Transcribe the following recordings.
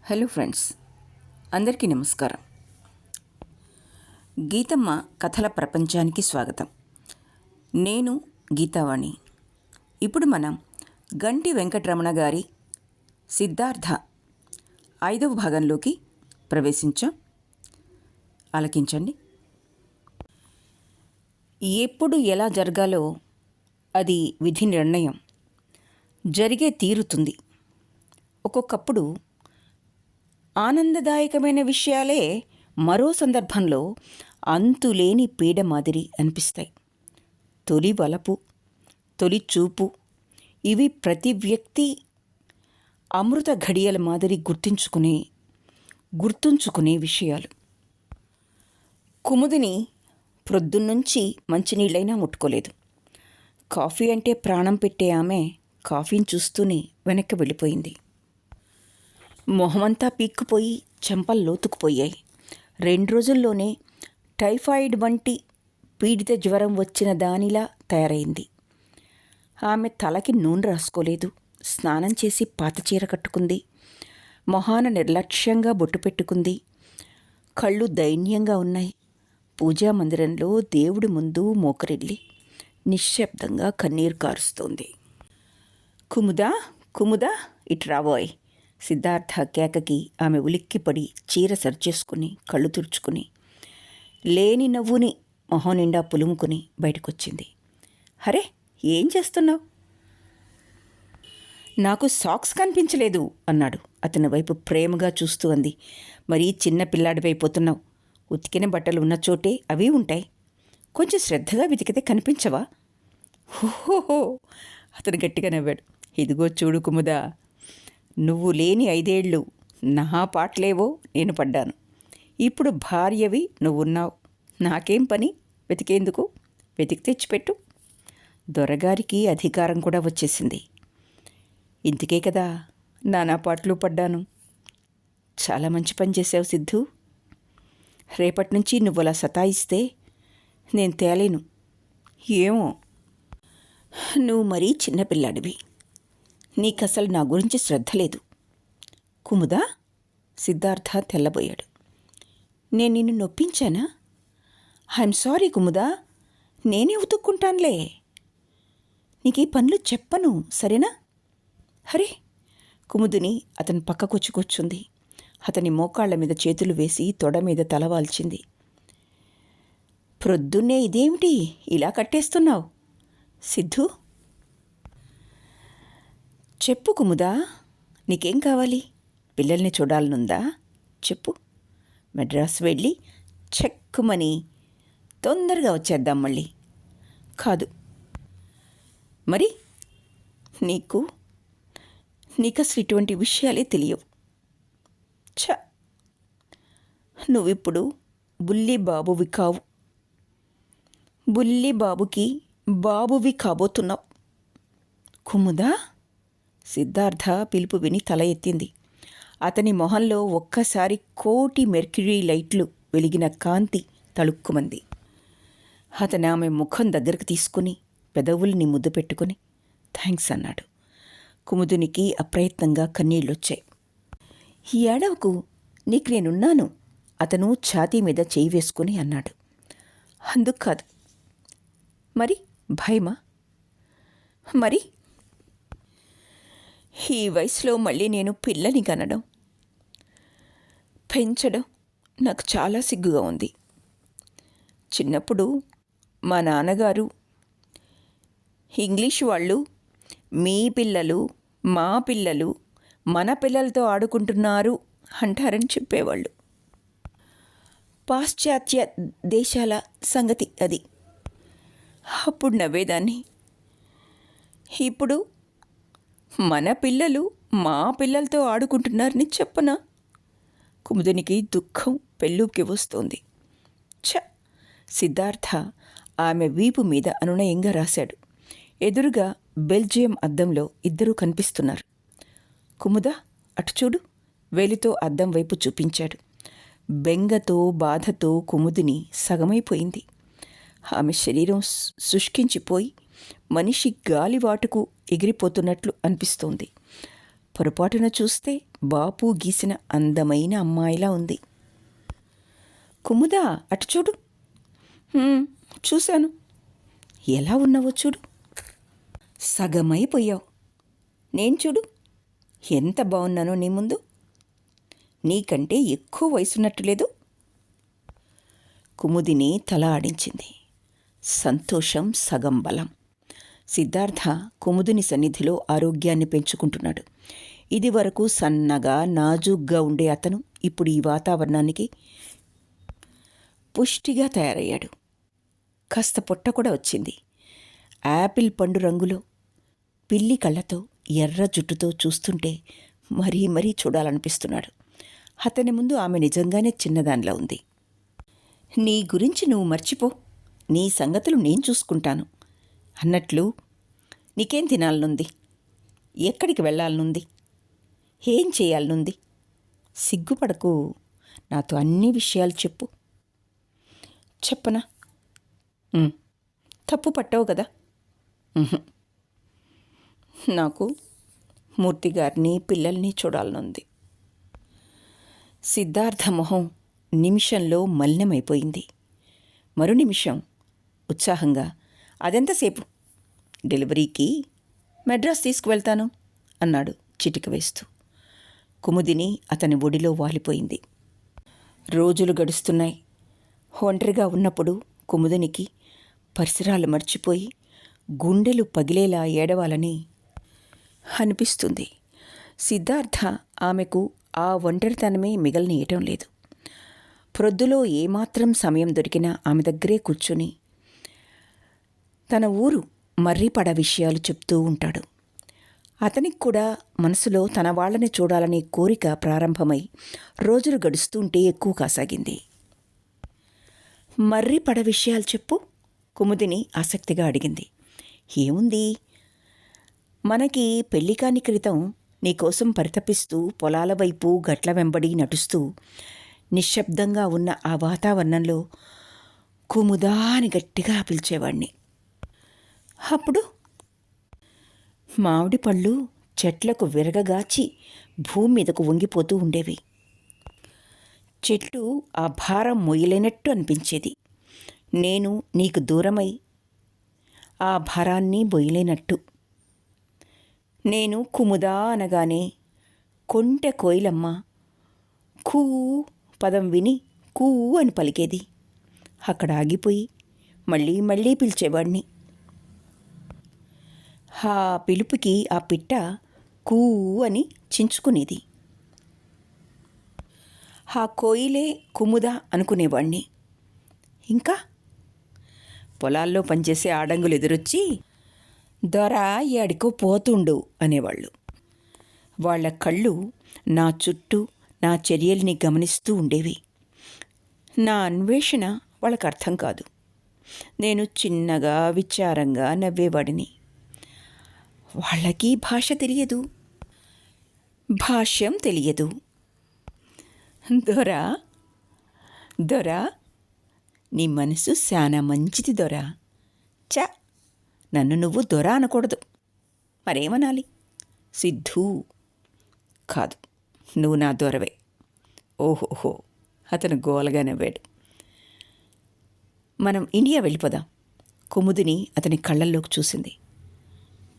Hello friends, అందరికీ నమస్కారం. గీతమ్మ కథల ప్రపంచానికి స్వాగతం. నేను గీతావాణి. ఇప్పుడు మనం గంటి వెంకటరమణ గారి సిద్ధార్థ 5వ భాగంలోకి ప్రవేశించాం. ఆలకించండి. ఎప్పుడు ఎలా జరగాలో అది విధి నిర్ణయం. జరిగే తీరుతుంది. ఒక్కొక్కప్పుడు ఆనందదాయకమైన విషయాలే మరో సందర్భంలో అంతులేని పీడ మాదిరి అనిపిస్తాయి. తొలి వలపు, తొలి చూపు, ఇవి ప్రతి వ్యక్తి అమృత ఘడియల మాదిరి గుర్తుంచుకునే విషయాలు. కుముదిని ప్రొద్దున్నుంచి మంచినీళ్ళైనా ముట్టుకోలేదు. కాఫీ అంటే ప్రాణం పెట్టే ఆమె కాఫీని చూస్తూనే వెనక్కి వెళ్ళిపోయింది. మొహమంతా పీక్కుపోయి చెంపలు లోతుకుపోయాయి. 2 రోజుల్లోనే టైఫాయిడ్ వంటి పీడిత జ్వరం వచ్చిన దానిలా తయారైంది. ఆమె తలకి నూనె రాసుకోలేదు. స్నానం చేసి పాత చీర కట్టుకుంది. మొహాన నిర్లక్ష్యంగా బొట్టు పెట్టుకుంది. కళ్ళు దైన్యంగా ఉన్నాయి. పూజా మందిరంలో దేవుడి ముందు మోకరిల్లి నిశ్శబ్దంగా కన్నీరు కారుస్తోంది. కుముదా, కుముదా, ఇటు రాబోయ్. సిద్ధార్థ కేకకి ఆమె ఉలిక్కిపడి చీర సరిచేసుకుని కళ్ళు తుడుచుకుని లేని నవ్వుని మొహం నిండా పులుముకుని బయటకొచ్చింది. హరే, ఏం చేస్తున్నావు? నాకు సాక్స్ కనిపించలేదు అన్నాడు. అతని వైపు ప్రేమగా చూస్తూ అంది. మరీ చిన్న పిల్లాడివైపోతున్నావు. ఉతికిన బట్టలు ఉన్న చోటే అవి ఉంటాయి. కొంచెం శ్రద్ధగా వెతికితే కనిపించవా? హోహో, అతను గట్టిగా నవ్వాడు. ఇదిగో చూడు కుముదా, నువ్వు లేని 5 ఏళ్ళు నా పాటలేవో నేను పడ్డాను. ఇప్పుడు భార్యవి నువ్వున్నావు. నాకేం పని వెతికేందుకు? వెతికి తెచ్చిపెట్టు. దొరగారికి అధికారం కూడా వచ్చేసింది. ఇందుకే కదా నానా పాటలు పడ్డాను. చాలా మంచి పని చేసావు సిద్ధు. రేపటి నుంచి నువ్వు అలా సతాయిస్తే నేను తేలేను. ఏమో, నువ్వు మరీ చిన్నపిల్లాడివి. నీకసలు నా గురించి శ్రద్ధ లేదు. కుముదా? సిద్ధార్థ తెల్లబోయాడు. నేను నిన్ను నొప్పించానా? I'm sorry Kumuda. నేనే ఉతుక్కుంటానులే. నీకు ఈ పనులు చెప్పను, సరేనా? హరే, కుముదిని అతని పక్కకొచ్చి కూర్చుంది. అతని మోకాళ్ల మీద చేతులు వేసి తొడ మీద తలవాల్చింది. ప్రొద్దున్నే ఇదేమిటి ఇలా కట్టేస్తున్నావు? సిద్ధు, చెప్పు కుముదా, నీకేం కావాలి? పిల్లల్ని చూడాలనుందా? చెప్పు. మెడ్రాస్ వెళ్ళి చెక్కుమని తొందరగా వచ్చేద్దాం మళ్ళీ. కాదు. మరి నీకసలు ఇటువంటి విషయాలే తెలియవు. నువ్విప్పుడు బుల్లి బాబువి కావు. బుల్లి బాబుకి బాబువి కాబోతున్నావు. కుముదా? సిద్ధార్థ పిలుపు విని తల ఎత్తింది. అతని మొహంలో ఒక్కసారి 1,000,000 మెర్క్యూరీ లైట్లు వెలిగిన కాంతి తళుక్కుమంది. అతను ఆమె ముఖం దగ్గరకు తీసుకుని పెదవుల్ని ముద్దు పెట్టుకుని థ్యాంక్స్ అన్నాడు. కుముదునికి అప్రయత్నంగా కన్నీళ్ళొచ్చాయి. ఈ ఏడవకు, నీకు నేనున్నాను అతను ఛాతీ మీద చేయి వేసుకుని అన్నాడు. అందుకు కాదు. మరి భయమా? మరి ఈ వయసులో మళ్ళీ నేను పిల్లని కనడం, పెంచడం నాకు చాలా సిగ్గుగా ఉంది. చిన్నప్పుడు మా నాన్నగారు ఇంగ్లీష్ వాళ్ళు మీ పిల్లలు మా పిల్లలు మన పిల్లలతో ఆడుకుంటున్నారు అంటారని చెప్పేవాళ్ళు. పాశ్చాత్య దేశాల సంగతి అది. అప్పుడు నవ్వేదాన్ని. ఇప్పుడు మన పిల్లలు మా పిల్లలతో ఆడుకుంటున్నారని చెప్పనా? కుముదినికి దుఃఖం పెళ్ళుకి వస్తోంది. సిద్ధార్థ ఆమె వీపు మీద అనునయంగా రాశాడు. ఎదురుగా బెల్జియం అద్దంలో ఇద్దరూ కనిపిస్తున్నారు. కుముదా, అటు చూడు. వేలితో అద్దం వైపు చూపించాడు. బెంగతో బాధతో కుముదిని సగమైపోయింది. ఆమె శరీరం శుష్కించిపోయి మనిషి గాలివాటుకు ఎగిరిపోతున్నట్లు అనిపిస్తోంది. పొరపాటున చూస్తే బాపు గీసిన అందమైన అమ్మాయిలా ఉంది. కుముదా, అటు చూడు. చూశాను. ఎలా ఉన్నావో చూడు. సగమైపోయావు. నేను చూడు ఎంత బాగున్నానో నీ ముందు. నీకంటే ఎక్కువ వయసున్నట్టు లేదు. కుముదిని తల ఆడించింది. సంతోషం సగం బలం. సిద్ధార్థ కుముదిని సన్నిధిలో ఆరోగ్యాన్ని పెంచుకుంటున్నాడు. ఇదివరకు సన్నగా నాజూగ్గా ఉండే అతను ఇప్పుడు ఈ వాతావరణానికి పుష్టిగా తయారయ్యాడు. కాస్త పొట్ట కూడా వచ్చింది. యాపిల్ పండు రంగులో పిల్లి కళ్ళతో ఎర్ర జుట్టుతో చూస్తుంటే మరీ మరీ చూడాలనిపిస్తున్నాడు. అతని ముందు ఆమె నిజంగానే చిన్నదానిలా ఉంది. నీ గురించి నువ్వు మర్చిపో, నీ సంగతులు నేను చూసుకుంటాను అన్నట్లు నీకేం తినాలనుంది, ఎక్కడికి వెళ్ళాలనుంది, ఏం చేయాలనుంది? సిగ్గుపడకు, నాతో అన్ని విషయాలు చెప్పు. చెప్పనా? తప్పు పట్టావు కదా. నాకు మూర్తిగారిని పిల్లల్ని చూడాలనుంది. సిద్ధార్థ మొహం నిమిషంలో మలినమైపోయింది. మరో నిమిషం ఉత్సాహంగా, అదెంతసేపు? డెలివరీకి మెడ్రాస్ తీసుకువెళ్తాను అన్నాడు చిటిక వేస్తూ. కుముదిని అతని ఒడిలో వాలిపోయింది. రోజులు గడుస్తున్నాయి. ఒంటరిగా ఉన్నప్పుడు కుముదినికి పరిసరాలు మర్చిపోయి గుండెలు పగిలేలా ఏడవాలని అనిపిస్తుంది. సిద్ధార్థ ఆమెకు ఆ ఒంటరితనమే మిగలనీయటం లేదు. ప్రొద్దులో ఏమాత్రం సమయం దొరికినా ఆమె దగ్గరే కూర్చుని తన ఊరు మర్రిపడ విషయాలు చెప్తూ ఉంటాడు. అతనికి కూడా మనసులో తన వాళ్ళని చూడాలనే కోరిక ప్రారంభమై రోజులు గడుస్తుంటే ఎక్కువ కాసాగింది. మర్రిపడ విషయాలు చెప్పు, కుముదిని ఆసక్తిగా అడిగింది. ఏముంది, మనకి పెళ్లికాని క్రితం నీకోసం పరితపిస్తూ పొలాల వైపు గట్ల వెంబడి నడుస్తూ నిశ్శబ్దంగా ఉన్న ఆ వాతావరణంలో కుముదా అని గట్టిగా పిలిచేవాణ్ణి. అప్పుడు మామిడి పళ్ళు చెట్లకు విరగగాచి భూమి మీదకు వంగిపోతూ ఉండేవి. చెట్లు ఆ భారం మొయ్యలేనట్టు అనిపించేది. నేను నీకు దూరమై ఆ భారాన్ని మొయ్యలేనట్టు. నేను కుముదా అనగానే కొంటె కోయిలమ్మ కూ పదం విని కూ అని పలికేది. అక్కడ ఆగిపోయి మళ్ళీ మళ్ళీ పిలిచేవాడిని. ఆ పిలుపుకి ఆ పిట్ట కూ అని చించుకునేది. ఆ కోయిలే కుముద అనుకునేవాణ్ణి. ఇంకా పొలాల్లో పనిచేసే ఆడంగులు ఎదురొచ్చి దొర ఎడికో పోతుండు అనేవాళ్ళు. వాళ్ళ కళ్ళు నా చుట్టూ నా చర్యల్ని గమనిస్తూ ఉండేవి. నా అన్వేషణ వాళ్ళకు అర్థం కాదు. నేను చిన్నగా విచారంగా నవ్వేవాడిని. వాళ్ళకి భాష తెలియదు, భాష్యం తెలియదు. దొరా దొరా నీ మనసు శానా మంచిది దొరా. చ, నన్ను నువ్వు దొర అనకూడదు. మరేమనాలి? సిద్ధూ. కాదు, నువ్వు నా దొరవే. ఓహోహో, అతను గోలగా నవ్వాడు. మనం ఇండియా వెళ్ళిపోదాం. కుముదిని అతని కళ్ళల్లోకి చూసింది.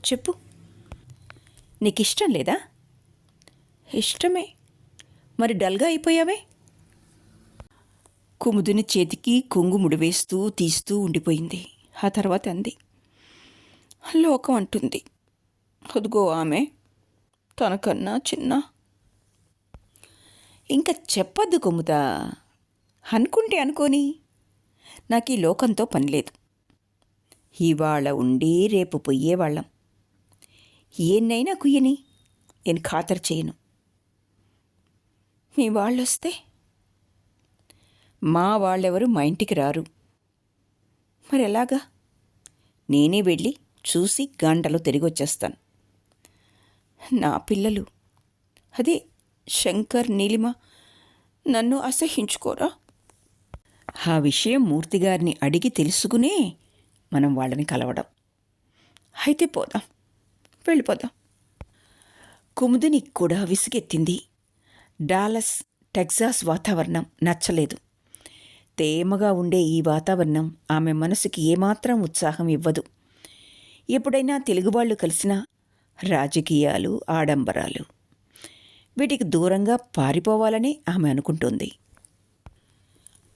చెప్పు, నీకిష్టం లేదా? ఇష్టమే. మరి డల్గా అయిపోయావే? కుముదిని చేతికి కొంగు ముడివేస్తూ తీస్తూ ఉండిపోయింది. ఆ తర్వాత అంది, లోకం అంటుంది, అదుగో ఆమె తనకన్నా చిన్న. ఇంకా చెప్పద్దు కుముదా. అనుకుంటే అనుకోని, నాకు ఈ లోకంతో పనిలేదు. ఇవాళ ఉండి రేపు పొయ్యేవాళ్ళం. ఏన్నైనా కుయ్యని, నేను ఖాతరు చేయను. మీ వాళ్ళొస్తే? మా వాళ్ళెవరు మా ఇంటికి రారు. మరి ఎలాగా? నేనే వెళ్ళి చూసి గంటలో తిరిగి వచ్చేస్తాను. నా పిల్లలు, అదే శంకర్, నీలిమ నన్ను అసహించుకోరా? ఆ విషయం మూర్తిగారిని అడిగి తెలుసుకునే మనం వాళ్ళని కలవడం. అయితే పోదాం, వెళ్ళిపోదాం. కుముదిని కూడా విసుగెత్తింది. డాలస్, టెక్సాస్ వాతావరణం నచ్చలేదు. తేమగా ఉండే ఈ వాతావరణం ఆమె మనసుకి ఏమాత్రం ఉత్సాహం ఇవ్వదు. ఎప్పుడైనా తెలుగువాళ్లు కలిసినా రాజకీయాలు, ఆడంబరాలు, వీటికి దూరంగా పారిపోవాలని ఆమె అనుకుంటోంది.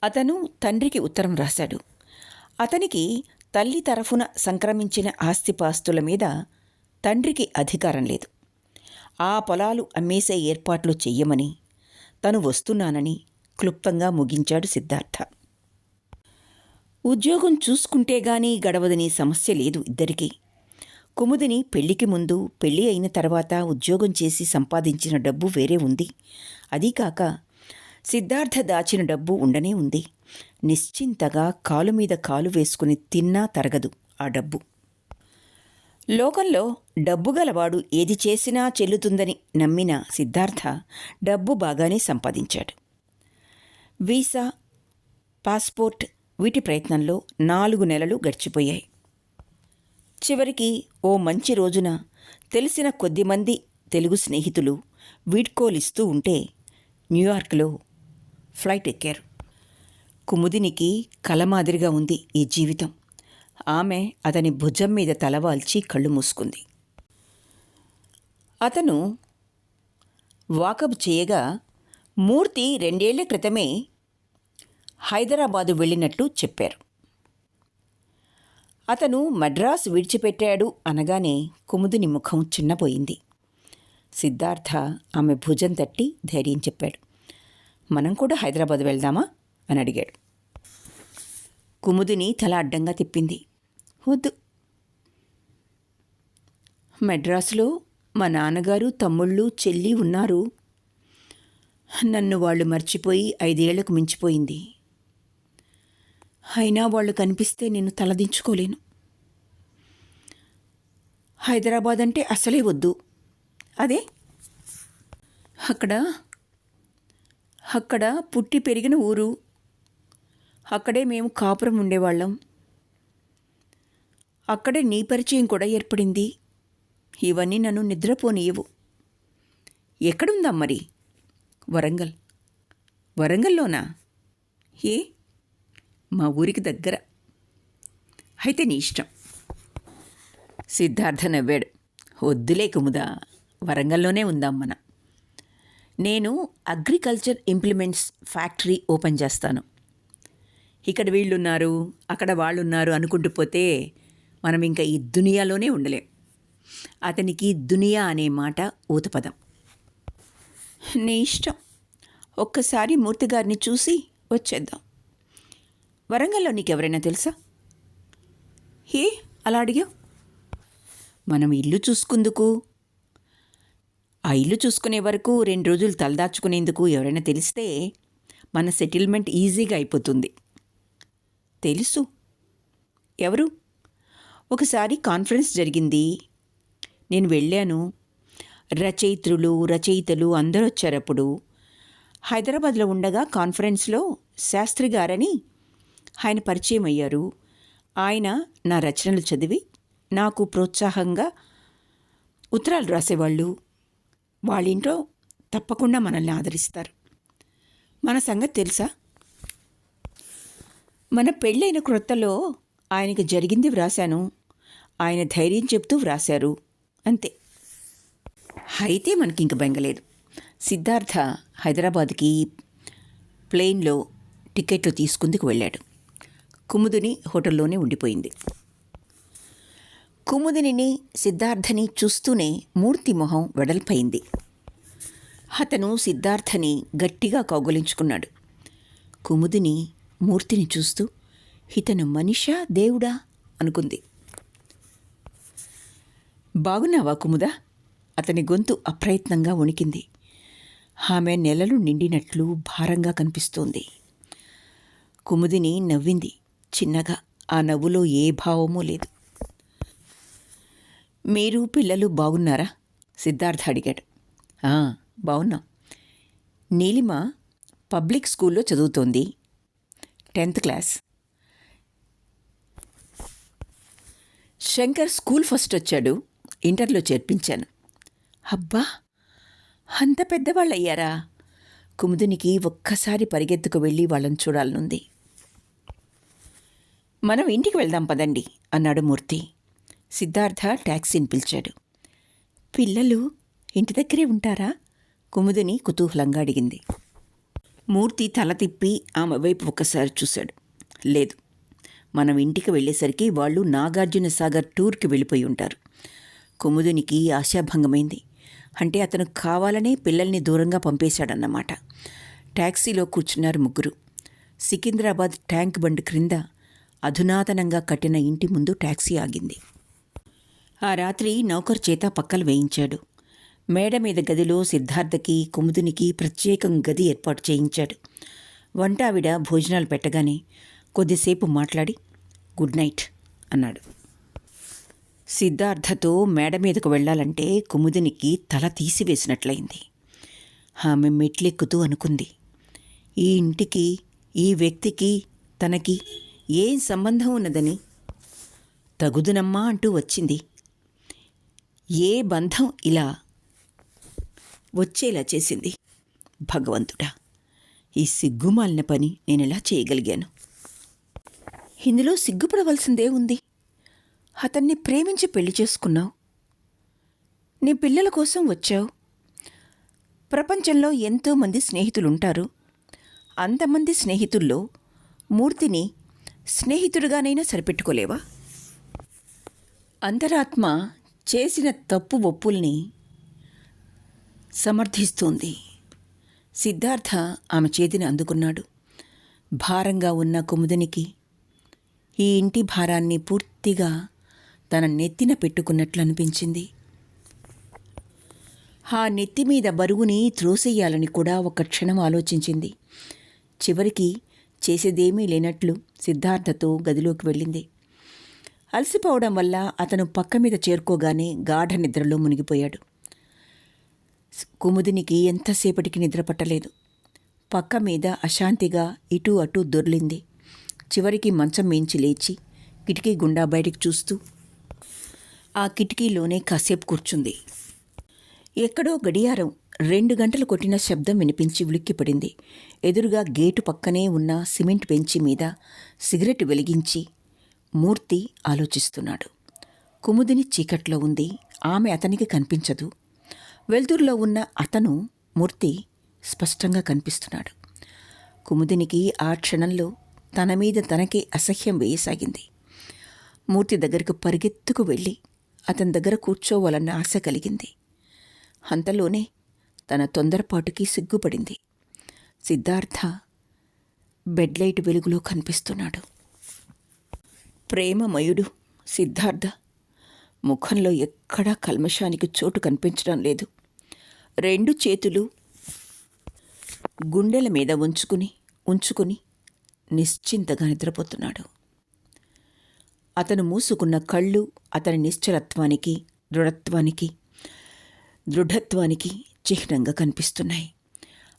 అతను తండ్రికి ఉత్తరం రాశాడు. అతనికి తల్లి తరఫున సంక్రమించిన ఆస్తిపాస్తుల మీద తండ్రికి అధికారం లేదు. ఆ పొలాలు అమ్మేసే ఏర్పాట్లు చెయ్యమని, తను వస్తున్నానని క్లుప్తంగా ముగించాడు సిద్ధార్థ. ఉద్యోగం చూసుకుంటే గానీ గడవదని సమస్య లేదు ఇద్దరికీ. కుముదిని పెళ్లికి ముందు, పెళ్లి అయిన తర్వాత ఉద్యోగం చేసి సంపాదించిన డబ్బు వేరే ఉంది. అదీకాక సిద్ధార్థ దాచిన డబ్బు ఉండనే ఉంది. నిశ్చింతగా కాలు మీద కాలు వేసుకుని తిన్నా తరగదు ఆ డబ్బు. లోకంలో డబ్బు గలవాడు ఏది చేసినా చెల్లుతుందని నమ్మిన సిద్ధార్థ డబ్బు బాగానే సంపాదించాడు. వీసా, పాస్పోర్ట్ వీటి ప్రయత్నంలో 4 నెలలు గడిచిపోయాయి. చివరికి ఓ మంచి రోజున తెలిసిన కొద్దిమంది తెలుగు స్నేహితులు వీడ్కోలిస్తూ ఉంటే న్యూయార్క్లో ఫ్లైట్ ఎక్కారు. కుముదినికి కల మాదిరిగా ఉంది ఈ జీవితం. ఆమె అతని భుజం మీద తలవాల్చి కళ్ళు మూసుకుంది. అతను వాకబ్ చేయగా మూర్తి 2 ఏళ్ల క్రితమే హైదరాబాదు వెళ్ళినట్లు చెప్పారు. అతను మద్రాసు విడిచిపెట్టాడు అనగానే కుముదిని ముఖం చిన్నపోయింది. సిద్ధార్థ ఆమె భుజం తట్టి ధైర్యం చెప్పాడు. మనం కూడా హైదరాబాద్ వెళ్దామా అని అడిగాడు. కుముదిని తల అడ్డంగా తిప్పింది. వద్దు, మద్రాసులో మా నాన్నగారు, తమ్ముళ్ళు, చెల్లి ఉన్నారు. నన్ను వాళ్ళు మర్చిపోయి 5 ఏళ్లకు మించిపోయింది. అయినా వాళ్ళు కనిపిస్తే నేను తలదించుకోలేను. హైదరాబాద్ అంటే అసలే వద్దు. అదే అక్కడ పుట్టి పెరిగిన ఊరు. అక్కడే మేము కాపురం ఉండేవాళ్ళం. అక్కడే నీ పరిచయం కూడా ఏర్పడింది. ఇవన్నీ నన్ను నిద్రపోనీయవు. ఎక్కడుందాం మరి? వరంగల్. వరంగల్లోనా? ఏ, మా ఊరికి దగ్గర. అయితే నీ ఇష్టం. సిద్ధార్థ నవ్వాడు. వద్దులే కుముదా, వరంగల్లోనే ఉందాం మనం. నేను అగ్రికల్చర్ ఇంప్లిమెంట్స్ ఫ్యాక్టరీ ఓపెన్ చేస్తాను. ఇక్కడ వీళ్ళున్నారు, అక్కడ వాళ్ళున్నారు అనుకుంటూ పోతే మనం ఇంకా ఈ దునియాలోనే ఉండలేం. అతనికి దునియా అనే మాట ఊతపదం. నీ ఇష్టం. ఒక్కసారి మూర్తిగారిని చూసి వచ్చేద్దాం. వరంగల్లో నీకెవరైనా తెలుసా? ఏ అలా అడిగావు? మనం ఇల్లు చూసుకుందుకు, ఆ ఇల్లు చూసుకునే వరకు 2 రోజులు తలదాచుకునేందుకు ఎవరైనా తెలిస్తే మన సెటిల్మెంట్ ఈజీగా అయిపోతుంది. తెలుసు. ఎవరు? ఒకసారి కాన్ఫరెన్స్ జరిగింది, నేను వెళ్ళాను. రచయితలు అందరూ వచ్చారప్పుడు. హైదరాబాద్లో ఉండగా కాన్ఫరెన్స్లో శాస్త్రి గారని ఆయన పరిచయం అయ్యారు. ఆయన నా రచనలు చదివి నాకు ప్రోత్సాహంగా ఉత్తరాలు రాసేవాళ్ళు. వాళ్ళింట్లో తప్పకుండా మనల్ని ఆదరిస్తారు. మన సంగతి తెలుసా? మన పెళ్ళైన క్రొత్తలో ఆయనకి జరిగింది వ్రాశాను. ఆయన ధైర్యం చెప్తూ వ్రాశారు, అంతే. అయితే మనకింక బెంగలేదు. సిద్ధార్థ హైదరాబాద్కి ప్లేన్లో టికెట్లు తీసుకుందుకు వెళ్ళాడు. కుముదిని హోటల్లోనే ఉండిపోయింది. కుముదిని, సిద్ధార్థని చూస్తూనే మూర్తి మొహం వెడల్పైంది. అతను సిద్ధార్థని గట్టిగా కౌగలించుకున్నాడు. కుముదిని మూర్తిని చూస్తూ ఇతను మనిషా దేవుడా అనుకుంది. బాగున్నావా కుముదా? అతని గొంతు అప్రయత్నంగా వణికింది. ఆమె నెలలు నిండినట్లు భారంగా కనిపిస్తోంది. కుముదిని నవ్వింది చిన్నగా. ఆ నవ్వులో ఏ భావమూ లేదు. మీరు పిల్లలు బాగున్నారా? సిద్ధార్థ అడిగాడు. బాగున్నాం. నీలిమ పబ్లిక్ స్కూల్లో చదువుతోంది, 10th class. Shankar school first వచ్చాడు, ఇంటర్లో చేర్పించాను. అబ్బా, అంత పెద్దవాళ్ళయ్యారా? కుముదినికి ఒక్కసారి పరిగెత్తుకు వెళ్ళి వాళ్ళని చూడాలనుంది. మనం ఇంటికి వెళ్దాం పదండి అన్నాడు మూర్తి. సిద్ధార్థ ట్యాక్సీని పిలిచాడు. పిల్లలు ఇంటి దగ్గరే ఉంటారా? కుముదిని కుతూహలంగా అడిగింది. మూర్తి తల తిప్పి ఆమె వైపు ఒక్కసారి చూశాడు. లేదు, మనం ఇంటికి వెళ్ళేసరికి వాళ్ళు నాగార్జునసాగర్ టూర్కి వెళ్ళిపోయి ఉంటారు. కుముదినికి ఆశాభంగమైంది. అంటే అతను కావాలనే పిల్లల్ని దూరంగా పంపేశాడన్నమాట. ట్యాక్సీలో కూర్చున్నారు ముగ్గురు. సికింద్రాబాద్ ట్యాంక్ బండ్ క్రింద అధునాతనంగా కట్టిన ఇంటి ముందు ట్యాక్సీ ఆగింది. ఆ రాత్రి నౌకరు చేత పక్కలు వేయించాడు. మేడ మీద గదిలో సిద్ధార్థకి కుముదినికి ప్రత్యేకం గది ఏర్పాటు చేయించాడు. వంటావిడ భోజనాలు పెట్టగానే కొద్దిసేపు మాట్లాడి గుడ్ నైట్ అన్నాడు. సిద్ధార్థతో మేడ మీదకు వెళ్లాలంటే కుముదినికి తల తీసివేసినట్లయింది. ఆమె మెట్లెక్కుతూ అనుకుంది, ఈ ఇంటికి, ఈ వ్యక్తికి, తనకి ఏం సంబంధం ఉన్నదని. తగుదునమ్మా అంటూ వచ్చింది. ఏ బంధం ఇలా వచ్చేలా చేసింది? భగవంతుడా, ఈ సిగ్గుమాలిన పని నేనెలా చేయగలిగాను? ఇందులో సిగ్గుపడవలసిందే ఉంది. అతన్ని ప్రేమించి పెళ్లి చేసుకున్నావు. నీ పిల్లల కోసం వచ్చావు. ప్రపంచంలో ఎంతోమంది స్నేహితులుంటారు. అంతమంది స్నేహితుల్లో మూర్తిని స్నేహితుడిగానైనా సరిపెట్టుకోలేవా? అంతరాత్మ చేసిన తప్పు ఒప్పుల్ని సమర్థిస్తోంది. సిద్ధార్థ ఆమె చేతిని అందుకున్నాడు. భారంగా ఉన్న కుముదినికి ఈ ఇంటి భారాన్ని పూర్తిగా తన నెత్తిన పెట్టుకున్నట్లు అనిపించింది. ఆ నెత్తి మీద బరువుని త్రోసెయ్యాలని కూడా ఒక క్షణం ఆలోచించింది. చివరికి చేసేదేమీ లేనట్లు సిద్ధార్థతో గదిలోకి వెళ్ళింది. అలసిపోవడం వల్ల అతను పక్క మీద చేరుకోగానే గాఢ నిద్రలో మునిగిపోయాడు. కుముదినికి ఎంతసేపటికి నిద్ర పట్టలేదు. పక్క మీద అశాంతిగా ఇటూ అటూ దొర్లింది. చివరికి మంచం మించి లేచి కిటికీ గుండా బయటికి చూస్తూ ఆ కిటికీలోనే కాసేపు కూర్చుంది. ఎక్కడో గడియారం 2 గంటలు కొట్టిన శబ్దం వినిపించి ఉలిక్కిపడింది. ఎదురుగా గేటు పక్కనే ఉన్న సిమెంట్ బెంచి మీద సిగరెట్ వెలిగించి మూర్తి ఆలోచిస్తున్నాడు. కుముదిని చీకట్లో ఉంది. ఆమె అతనికి కనిపించదు. వెలుతురులో ఉన్న అతను, మూర్తి స్పష్టంగా కనిపిస్తున్నాడు. కుముదినికి ఆ క్షణంలో తన మీద తనకే అసహ్యం వేయసాగింది. మూర్తి దగ్గరకు పరిగెత్తుకు వెళ్ళి అతని దగ్గర కూర్చోవాలన్న ఆశ కలిగింది. అంతలోనే తన తొందరపాటుకి సిగ్గుపడింది. సిద్ధార్థ బెడ్లైట్ వెలుగులో కనిపిస్తున్నాడు. ప్రేమమయుడు సిద్ధార్థ. ముఖంలో ఎక్కడా కల్మషానికి చోటు కనిపించడం లేదు. 2 చేతులు గుండెల మీద ఉంచుకుని నిశ్చింతగా నిద్రపోతున్నాడు. అతను మూసుకున్న కళ్ళు అతని నిశ్చలత్వానికి, దృఢత్వానికి చిహ్నంగా కనిపిస్తున్నాయి.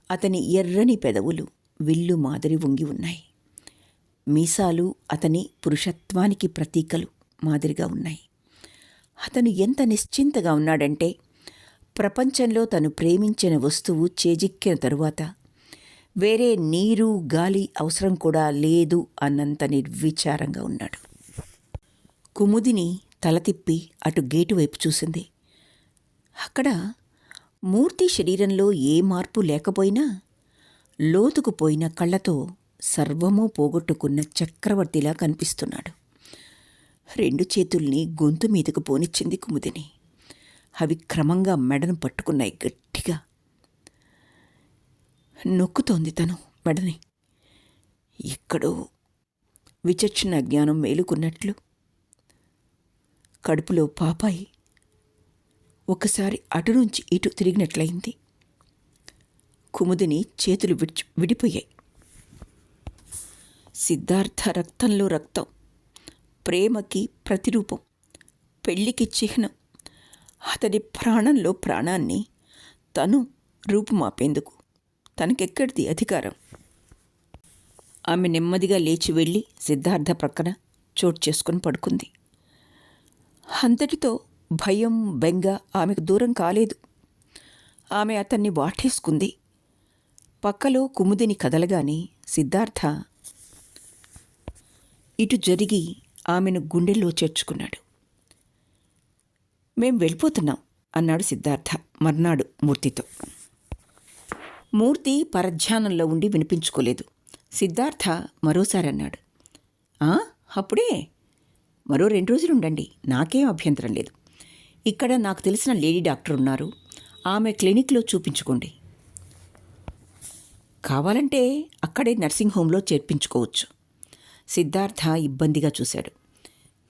అతని ఎర్రని పెదవులు విల్లు మాదిరి వంగి ఉన్నాయి. మీసాలు అతని పురుషత్వానికి ప్రతీకలు మాదిరిగా ఉన్నాయి. అతను ఎంత నిశ్చింతగా ఉన్నాడంటే ప్రపంచంలో తను ప్రేమించిన వస్తువు చేజిక్కిన తరువాత వేరే నీరు, గాలి అవసరం కూడా లేదు అన్నంత నిర్విచారంగా ఉన్నాడు. కుముదిని తల తిప్పి అటు గేటు వైపు చూసింది. అక్కడ మూర్తి శరీరంలో ఏ మార్పు లేకపోయినా లోతుకుపోయిన కళ్ళతో సర్వమూ పోగొట్టుకున్న చక్రవర్తిలా కనిపిస్తున్నాడు. 2 చేతుల్ని గొంతు మీదకు పోనిచ్చింది కుముదిని. అవి క్రమంగా మెడను పట్టుకున్నాయి గట్టిగా. నొక్కుతోంది తను మెడని. ఎక్కడో విచక్షణ జ్ఞానం మేలుకున్నట్లు కడుపులో పాపాయి ఒకసారి అటు నుంచి ఇటు తిరిగినట్లయింది. కుముదిని చేతులు విడిపోయాయి. సిద్ధార్థ రక్తంలో రక్తం, ప్రేమకి ప్రతిరూపం, పెళ్లికి చిహ్నం. అతడి ప్రాణంలో ప్రాణాన్ని తను రూపుమాపేందుకు తనకెక్కడిది అధికారం? ఆమె నెమ్మదిగా లేచి వెళ్ళి సిద్ధార్థ ప్రక్కన చోటు చేసుకుని పడుకుంది. అంతటితో భయం, బెంగ ఆమెకు దూరం కాలేదు. ఆమె అతన్ని వాటేసుకుంది. పక్కలో కుముదిని కదలగానే సిద్ధార్థ ఇటు జరిగి ఆమెను గుండెల్లో చేర్చుకున్నాడు. మేం వెళ్ళిపోతున్నాం అన్నాడు సిద్ధార్థ మర్నాడు మూర్తితో. మూర్తి పరధ్యానంలో ఉండి వినిపించుకోలేదు. సిద్ధార్థ మరోసారి అన్నాడు, అప్పుడే? మరో 2 రోజులు ఉండండి, నాకేం అభ్యంతరం లేదు. ఇక్కడ నాకు తెలిసిన లేడీ డాక్టర్ ఉన్నారు, ఆమె క్లినిక్లో చూపించుకోండి. కావాలంటే అక్కడే నర్సింగ్ హోంలో చేర్పించుకోవచ్చు. సిద్ధార్థ ఇబ్బందిగా చూశాడు.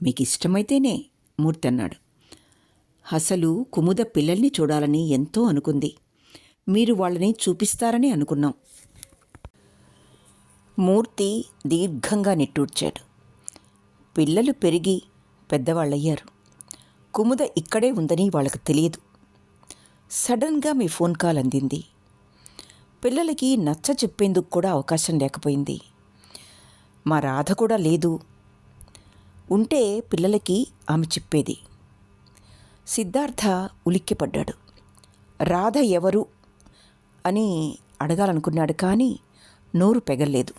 మీకు ఇష్టమైతేనే మూర్తి అన్నాడు. అసలు కుముద పిల్లల్ని చూడాలని ఎంతో అనుకుంది. మీరు వాళ్ళని చూపిస్తారని అనుకున్నాం. మూర్తి దీర్ఘంగా నిట్టూర్చాడు. పిల్లలు పెరిగి పెద్దవాళ్ళయ్యారు. కుముద ఇక్కడే ఉందని వాళ్ళకు తెలియదు. సడన్గా మీ ఫోన్ కాల్ అందింది. పిల్లలకి నచ్చ చెప్పేందుకు కూడా అవకాశం లేకపోయింది. మా రాధ కూడా లేదు. ఉంటే పిల్లలకి ఆమె చెప్పేది. సిద్ధార్థ ఉలిక్కిపడ్డాడు. రాధ ఎవరు అని అడగాలనుకున్నాడు, కానీ నోరు పెగల్లేదు.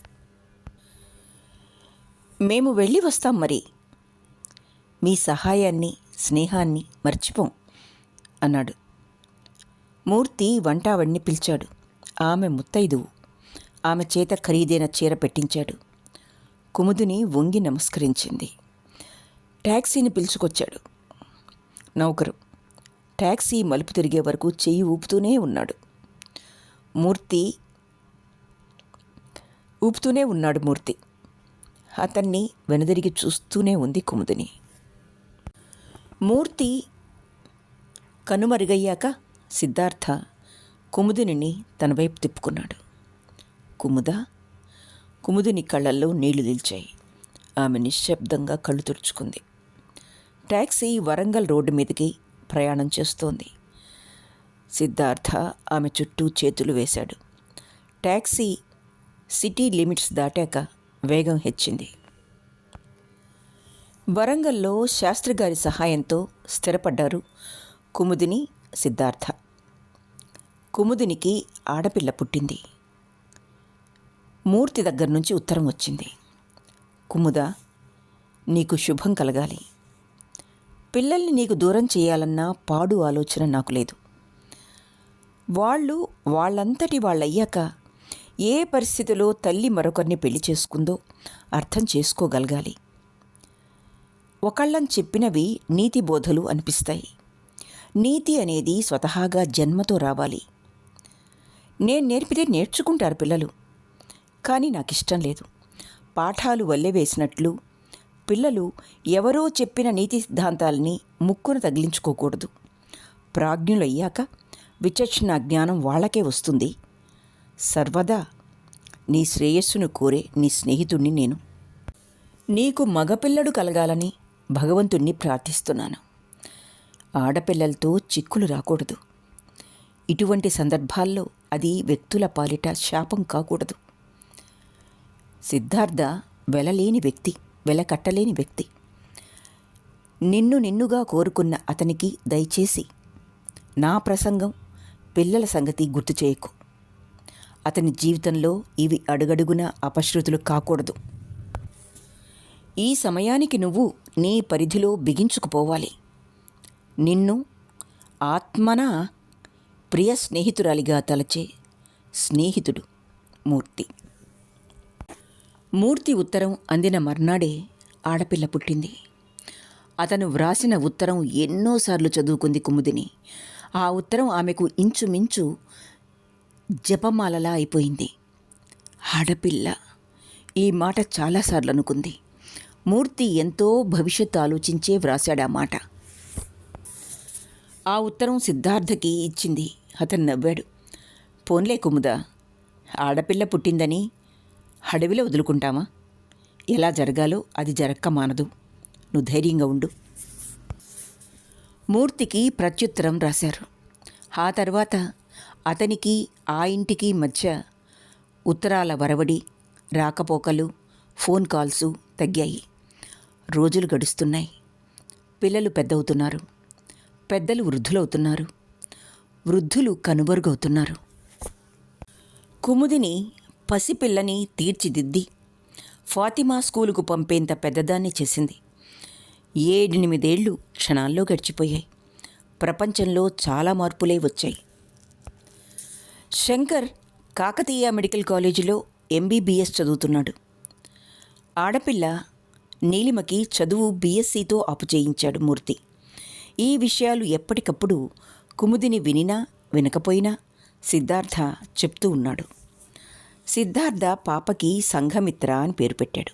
మేము వెళ్ళి వస్తాం మరి. మీ సహాయాన్ని స్నేహాన్ని మర్చిపోం అన్నాడు. మూర్తి వంటావడిని పిలిచాడు. ఆమె ముత్తైదువు. ఆమె చేత ఖరీదైన చీర పెట్టించాడు. కుముదిని వంగి నమస్కరించింది. ట్యాక్సీని పిలుచుకొచ్చాడు. నౌకరు ట్యాక్సీ మలుపు తిరిగే వరకు చెయ్యి ఊపుతూనే ఉన్నాడు. మూర్తి అతన్ని వెనుదిరిగి చూస్తూనే ఉంది కుముదిని. మూర్తి కనుమరుగయ్యాక సిద్ధార్థ కుముదిని తన వైపు తిప్పుకున్నాడు. కుముదిని కళ్ళల్లో నీళ్లు నిలిచాయి. ఆమె నిశ్శబ్దంగా కళ్ళు తుడుచుకుంది. ట్యాక్సీ వరంగల్ రోడ్డు మీదకి ప్రయాణం చేస్తోంది. సిద్ధార్థ ఆమె చుట్టూ చేతులు వేశాడు. ట్యాక్సీ సిటీ లిమిట్స్ దాటాక వేగం హెచ్చింది. వరంగల్లో శాస్త్రిగారి సహాయంతో స్థిరపడ్డారు కుముదిని, సిద్ధార్థ. కుముదినికి ఆడపిల్ల పుట్టింది. మూర్తి దగ్గర నుంచి ఉత్తరం వచ్చింది. కుముద, నీకు శుభం కలగాలి. పిల్లల్ని నీకు దూరం చేయాలన్న పాడు ఆలోచన నాకు లేదు. వాళ్ళంతటి వాళ్ళయ్యాక ఏ పరిస్థితిలో తల్లి మరొకరిని పెళ్లి చేసుకుందో అర్థం చేసుకోగలగాలి. ఒకళ్ళని చెప్పినవి నీతి బోధలు అనిపిస్తాయి. నీతి అనేది స్వతహాగా జన్మతో రావాలి. నేను నేర్పితే నేర్చుకుంటారు పిల్లలు, కానీ నాకిష్టం లేదు. పాఠాలు వల్లెవేసినట్లు పిల్లలు ఎవరో చెప్పిన నీతి సిద్ధాంతాలని ముక్కున తగిలించుకోకూడదు. ప్రాజ్ఞులయ్యాక విచక్షణ జ్ఞానం వాళ్ళకే వస్తుంది. సర్వదా నీ శ్రేయస్సును కోరే నీ స్నేహితుణ్ణి నేను. నీకు మగపిల్లడు కలగాలని భగవంతుణ్ణి ప్రార్థిస్తున్నాను. ఆడపిల్లలతో చిక్కులు రాకూడదు. ఇటువంటి సందర్భాల్లో అది వ్యక్తుల పాలిట శాపం కాకూడదు. సిద్ధార్థ వెలకట్టలేని వ్యక్తి. నిన్నుగా కోరుకున్న అతనికి దయచేసి నా ప్రసంగం, పిల్లల సంగతి గుర్తు చేయకు. అతని జీవితంలో ఇవి అడుగడుగున అపశృతులు కాకూడదు. ఈ సమయానికి నువ్వు నీ పరిధిలో బిగించుకుపోవాలి. నిన్ను ఆత్మన ప్రియ స్నేహితురాలిగా తలచే స్నేహితుడు మూర్తి. మూర్తి ఉత్తరం అందిన మర్నాడే ఆడపిల్ల పుట్టింది. అతను వ్రాసిన ఉత్తరం ఎన్నోసార్లు చదువుకుంది కుముదిని. ఆ ఉత్తరం ఆమెకు ఇంచుమించు జపమాలలా అయిపోయింది. ఆడపిల్ల, ఈ మాట చాలాసార్లు అనుకుంది. మూర్తి ఎంతో భవిష్యత్తు ఆలోచించే వ్రాశాడు ఆ మాట. ఆ ఉత్తరం సిద్ధార్థకి ఇచ్చింది. అతను నవ్వాడు. పోన్లే కుముద, ఆడపిల్ల పుట్టిందని అడవిలో వదులుకుంటామా? ఎలా జరగాలో అది జరక్క మానదు. నువ్వు ధైర్యంగా ఉండు. మూర్తికి ప్రత్యుత్తరం రాశారు. ఆ తర్వాత అతనికి ఆ ఇంటికి మధ్య ఉత్తరాల వరవడి, రాకపోకలు, ఫోన్ కాల్సు తగ్గాయి. రోజులు గడుస్తున్నాయి. పిల్లలు పెద్దవుతున్నారు. పెద్దలు వృద్ధులవుతున్నారు. వృద్ధులు కనుమరుగవుతున్నారు. కుముదిని పసిపిల్లని తీర్చిదిద్ది ఫాతిమా స్కూలుకు పంపేంత పెద్దదాన్ని చేసింది. 7-8 క్షణాల్లో గడిచిపోయాయి. ప్రపంచంలో చాలా మార్పులే వచ్చాయి. శంకర్ కాకతీయ మెడికల్ కాలేజీలో ఎంబీబీఎస్ చదువుతున్నాడు. ఆడపిల్ల నీలిమకి చదువు బీఎస్సీతో అపుచేయించాడు మూర్తి. ఈ విషయాలు ఎప్పటికప్పుడు కుముదిని వినినా వినకపోయినా సిద్ధార్థ చెప్తూ ఉన్నాడు. సిద్ధార్థ పాపకి సంఘమిత్ర అని పేరు పెట్టాడు.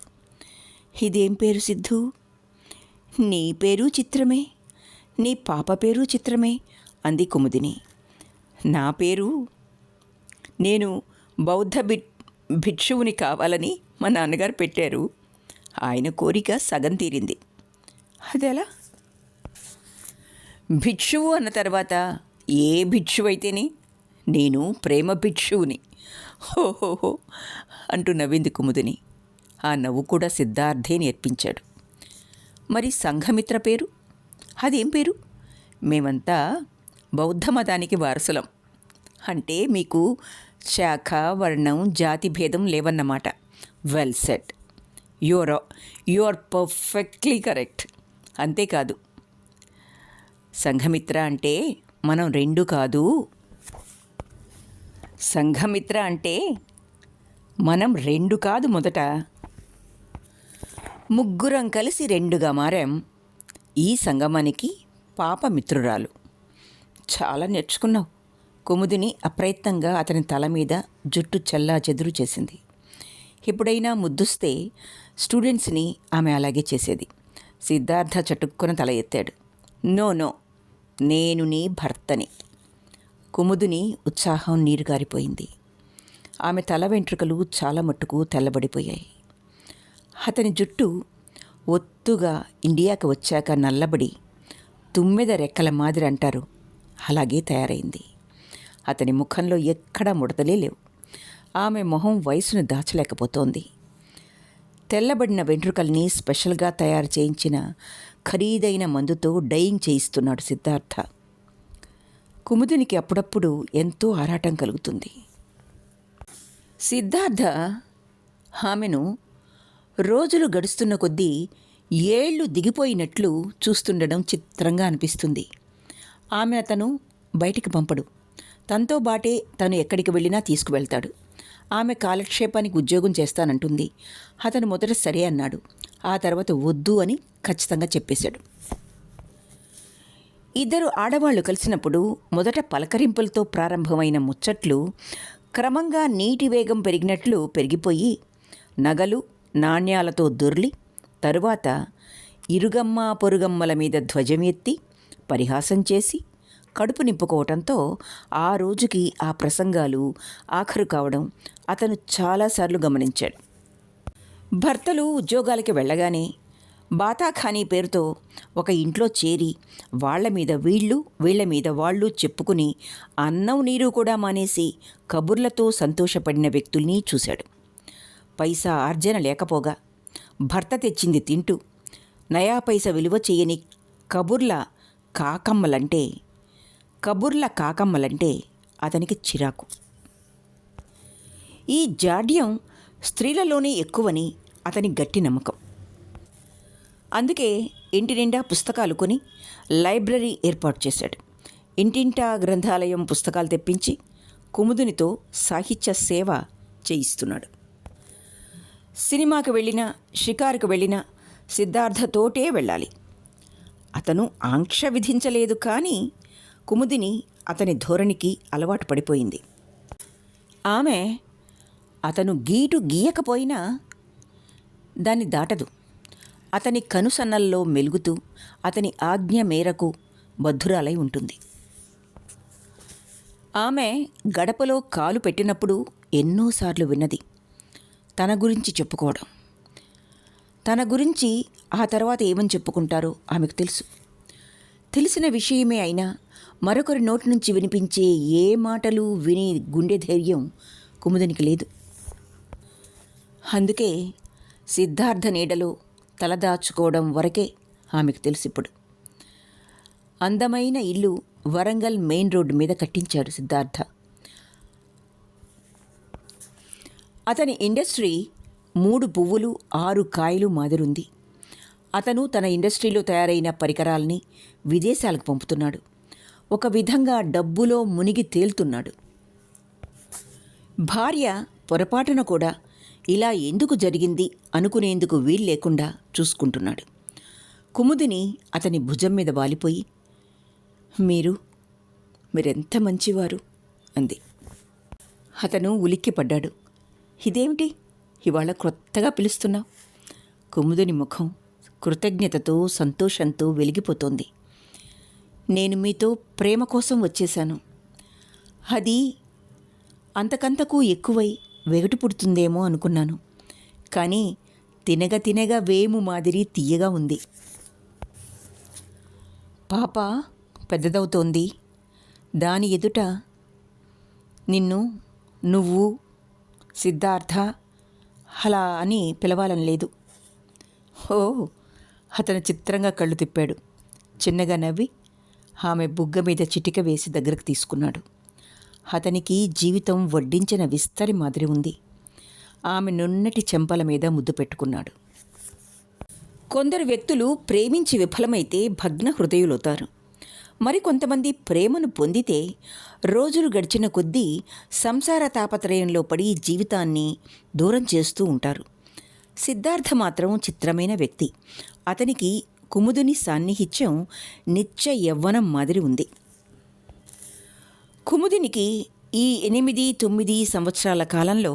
ఇదేం పేరు సిద్ధు? నీ పేరు చిత్రమే, నీ పాప పేరు చిత్రమే అంది కుముదిని. నా పేరు, నేను బౌద్ధ భిక్షువుని కావాలని మా నాన్నగారు పెట్టారు. ఆయన కోరిక సగం తీరింది. అదెలా? భిక్షువు అన్న తర్వాత ఏ భిక్షువైతేనే నేను ప్రేమ భిక్షువుని. హోహోహో అంటూ నవ్వింది కుముదిని. ఆ నవ్వు కూడా సిద్ధార్థే నేర్పించాడు. మరి సంఘమిత్ర పేరు, అదేం పేరు? మేమంతా బౌద్ధ మతానికి వారసులం. అంటే మీకు శాఖ, వర్ణం, జాతి భేదం లేవన్నమాట. Well said. You are perfectly correct. అంతేకాదు, సంఘమిత్ర అంటే మనం 2 కాదు. సంఘమిత్ర అంటే మనం 2 కాదు, మొదట ముగ్గురం కలిసి 2గా మారాం. ఈ సంగమానికి పాప మిత్రురాలు. చాలా నేర్చుకున్నావు. కుముదిని అప్రయత్నంగా అతని తల మీద జుట్టు చెల్లా చెదురు చేసింది. ఎప్పుడైనా ముద్దుస్తే స్టూడెంట్స్ని ఆమె అలాగే చేసేది. సిద్ధార్థ చటుక్కున తల ఎత్తాడు. నో, నేను నీ భర్తని. కుముదిని ఉత్సాహం నీరుగారిపోయింది. ఆమె తల వెంట్రుకలు చాలా మట్టుకు తెల్లబడిపోయాయి. అతని జుట్టు ఒత్తుగా ఇండియాకు వచ్చాక నల్లబడి తుమ్మెద రెక్కల మాదిరి అంటారు, అలాగే తయారైంది. అతని ముఖంలో ఎక్కడా ముడతలే లేవు. ఆమె మొహం వయసును దాచలేకపోతోంది. తెల్లబడిన వెంట్రుకల్ని స్పెషల్గా తయారు చేయించిన ఖరీదైన మందుతో డైయింగ్ చేయిస్తున్నాడు సిద్ధార్థ. కుముదినికి అప్పుడప్పుడు ఎంతో ఆరాటం కలుగుతుంది. సిద్ధార్థ ఆమెను రోజులు గడుస్తున్న కొద్దీ ఏళ్ళు దిగిపోయినట్లు చూస్తుండడం చిత్రంగా అనిపిస్తుంది. ఆమె అతను బయటికి పంపడు. తనతో బాటే తను ఎక్కడికి వెళ్ళినా తీసుకువెళ్తాడు. ఆమె కాలక్షేపానికి ఉద్యోగం చేస్తానంటుంది. అతను మొదట సరే అన్నాడు. ఆ తర్వాత వద్దు అని ఖచ్చితంగా చెప్పేశాడు. ఇద్దరు ఆడవాళ్లు కలిసినప్పుడు మొదట పలకరింపులతో ప్రారంభమైన ముచ్చట్లు క్రమంగా నీటి వేగం పెరిగినట్లు పెరిగిపోయి నగలు, నాణ్యాలతో దొర్లి తరువాత ఇరుగమ్మ పొరుగమ్మల మీద ధ్వజం ఎత్తి పరిహాసం చేసి కడుపు నింపుకోవటంతో ఆ రోజుకి ఆ ప్రసంగాలు ఆఖరు కావడం అతను చాలాసార్లు గమనించాడు. భర్తలు ఉద్యోగాలకి వెళ్ళగానే బాతాఖానీ పేరుతో ఒక ఇంట్లో చేరి వాళ్ల మీద వీళ్ళు, వీళ్ల మీద వాళ్ళు చెప్పుకుని అన్నం నీరు కూడా మానేసి కబుర్లతో సంతోషపడిన వ్యక్తుల్ని చూశాడు. పైసా ఆర్జన లేకపోగా భర్త తెచ్చింది తింటూ నయా పైసా విలువ చేయని కబుర్ల కాకమ్మలంటే అతనికి చిరాకు. ఈ జాడ్యం స్త్రీలలోనే ఎక్కువని అతని గట్టి నమ్మకం. అందుకే ఇంటి నిండా పుస్తకాలు కొని లైబ్రరీ ఏర్పాటు చేశాడు. ఇంటింటా గ్రంథాలయం పుస్తకాలు తెప్పించి కుముదినితో సాహిత్య సేవ చేయిస్తున్నాడు. సినిమాకి వెళ్ళినా, షికారుకు వెళ్ళినా సిద్ధార్థతోటే వెళ్ళాలి. అతను ఆంక్ష విధించలేదు, కానీ కుముదిని అతని ధోరణికి అలవాటు పడిపోయింది. ఆమె అతను గీటు గీయకపోయినా దాన్ని దాటదు. అతని కనుసన్నల్లో మెలుగుతూ అతని ఆజ్ఞ మేరకు బద్ధురాలై ఉంటుంది. ఆమె గడపలో కాలు పెట్టినప్పుడు ఎన్నోసార్లు విన్నది తన గురించి చెప్పుకోవడం. తన గురించి ఆ తర్వాత ఏమని చెప్పుకుంటారో ఆమెకు తెలుసు. తెలిసిన విషయమే అయినా మరొకరి నోటి నుంచి వినిపించే ఏ మాటలు విని గుండె ధైర్యం కుముదినికి లేదు. అందుకే సిద్ధార్థ నీడలో తలదాచుకోవడం వరకే ఆమెకు తెలిసిప్పుడు. అందమైన ఇల్లు వరంగల్ మెయిన్ రోడ్డు మీద కట్టించాడు సిద్ధార్థ. అతని ఇండస్ట్రీ 3 పువ్వులు 6 కాయలు మాదిరుంది. అతను తన ఇండస్ట్రీలో తయారైన పరికరాల్ని విదేశాలకు పంపుతున్నాడు. ఒక విధంగా డబ్బులో మునిగి తేలుతున్నాడు. భార్య పొరపాటున కూడా ఇలా ఎందుకు జరిగింది అనుకునేందుకు వీల్లేకుండా చూసుకుంటున్నాడు. కుముదిని అతని భుజం మీద వాలిపోయి, మీరెంత మంచివారు అంది. అతను ఉలిక్కిపడ్డాడు. ఇదేమిటి ఇవాళ క్రొత్తగా పిలుస్తున్నావు? కుముదిని ముఖం కృతజ్ఞతతో సంతోషంతో వెలిగిపోతోంది. నేను మీతో ప్రేమ కోసం వచ్చేశాను. అది అంతకంతకు ఎక్కువై వెగటు పుడుతుందేమో అనుకున్నాను. కానీ తినగా వేము మాదిరి తీయగా ఉంది. పాప పెద్దదవుతోంది. దాని ఎదుట నిన్ను నువ్వు సిద్ధార్థ అలా అని పిలవాలని లేదు. ఓ, అతను చిత్రంగా కళ్ళు తిప్పాడు. చిన్నగా నవ్వి ఆమె బుగ్గ మీద చిటిక వేసి దగ్గరకు తీసుకున్నాడు. అతనికి జీవితం వడ్డించిన విస్తరి మాదిరి ఉంది. ఆమె నున్నటి చెంపల మీద ముద్దు పెట్టుకున్నాడు. కొందరు వ్యక్తులు ప్రేమించి విఫలమైతే భగ్న హృదయులవుతారు. మరికొంతమంది ప్రేమను పొందితే రోజులు గడిచిన కొద్దీ సంసార తాపత్రయంలో పడి జీవితాన్ని దూరం చేస్తూ ఉంటారు. సిద్ధార్థ మాత్రం చిత్రమైన వ్యక్తి. అతనికి కుముదిని సాన్నిహిత్యం నిత్య యవ్వనం మాదిరి ఉంది. కుముదినికి ఈ 8-9 సంవత్సరాల కాలంలో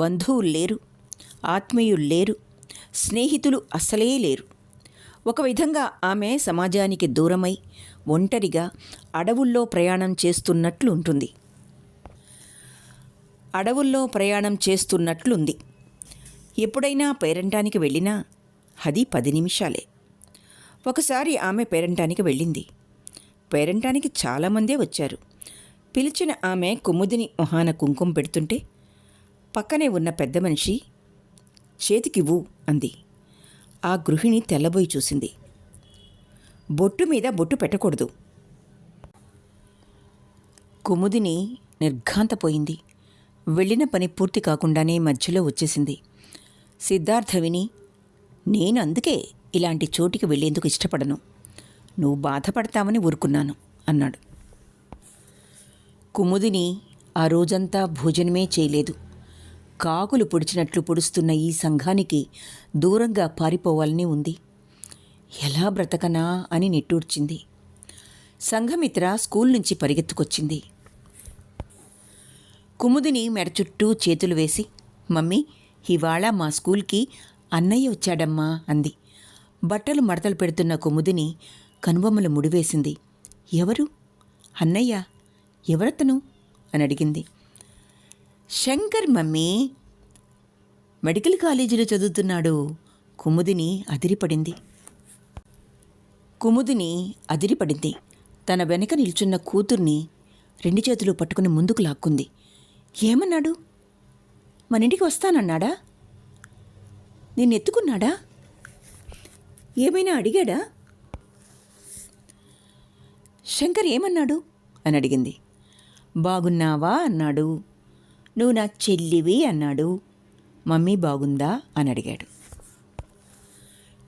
బంధువులు లేరు, ఆత్మీయులు లేరు, స్నేహితులు అసలే లేరు. ఒక విధంగా ఆమె సమాజానికి దూరమై ఒంటరిగా అడవుల్లో ప్రయాణం చేస్తున్నట్లుంది. ఎప్పుడైనా పేరంటానికి వెళ్ళినా అది 10 నిమిషాలే. ఒకసారి ఆమె పేరంటానికి వెళ్ళింది. పేరంటానికి చాలామందే వచ్చారు. పిలిచిన ఆమె కుముదిని మొహాన కుంకుమ పెడుతుంటే పక్కనే ఉన్న పెద్ద మనిషి చేతికివ్వు అంది. ఆ గృహిణి తెల్లబోయి చూసింది. బొట్టు మీద బొట్టు పెట్టకూడదు. కుముదిని నిర్ఘాంతపోయింది. వెళ్ళిన పని పూర్తి కాకుండానే మధ్యలో వచ్చేసింది. సిద్ధార్థ విని, నేను అందుకే ఇలాంటి చోటికి వెళ్ళేందుకు ఇష్టపడను. నువ్వు బాధపడతావని ఊరుకున్నాను అన్నాడు. కుముదిని ఆ రోజంతా భోజనమే చేయలేదు. కాకులు పొడిచినట్లు పొడుస్తున్న ఈ సంఘానికి దూరంగా పారిపోవాలని ఉంది. ఎలా బ్రతకనా అని నిట్టూర్చింది. సంఘమిత్ర స్కూల్ నుంచి పరిగెత్తుకొచ్చింది. కుముదిని మెడ చుట్టూ చేతులు వేసి, మమ్మీ, ఇవాళ మా స్కూల్కి అన్నయ్య వచ్చాడమ్మా అంది. బట్టలు మడతలు పెడుతున్న కుముదిని కనుబొమ్మలు ముడివేసింది. ఎవరు? అన్నయ్య? ఎవరతను అని అడిగింది. శంకర్ మమ్మీ, మెడికల్ కాలేజీలో చదువుతున్నాడు. కుముదిని అదిరిపడింది. తన వెనక నిల్చున్న కూతుర్ని 2 చేతులు పట్టుకుని ముందుకు లాక్కుంది. ఏమన్నాడు? మన ఇంటికి వస్తానన్నాడా? నిన్నెత్తుకున్నాడా? ఏమైనా అడిగాడా? శంకర్ ఏమన్నాడు అని అడిగింది. బాగున్నావా అన్నాడు. నువ్వు నా చెల్లివి అన్నాడు. మమ్మీ బాగుందా అని అడిగాడు.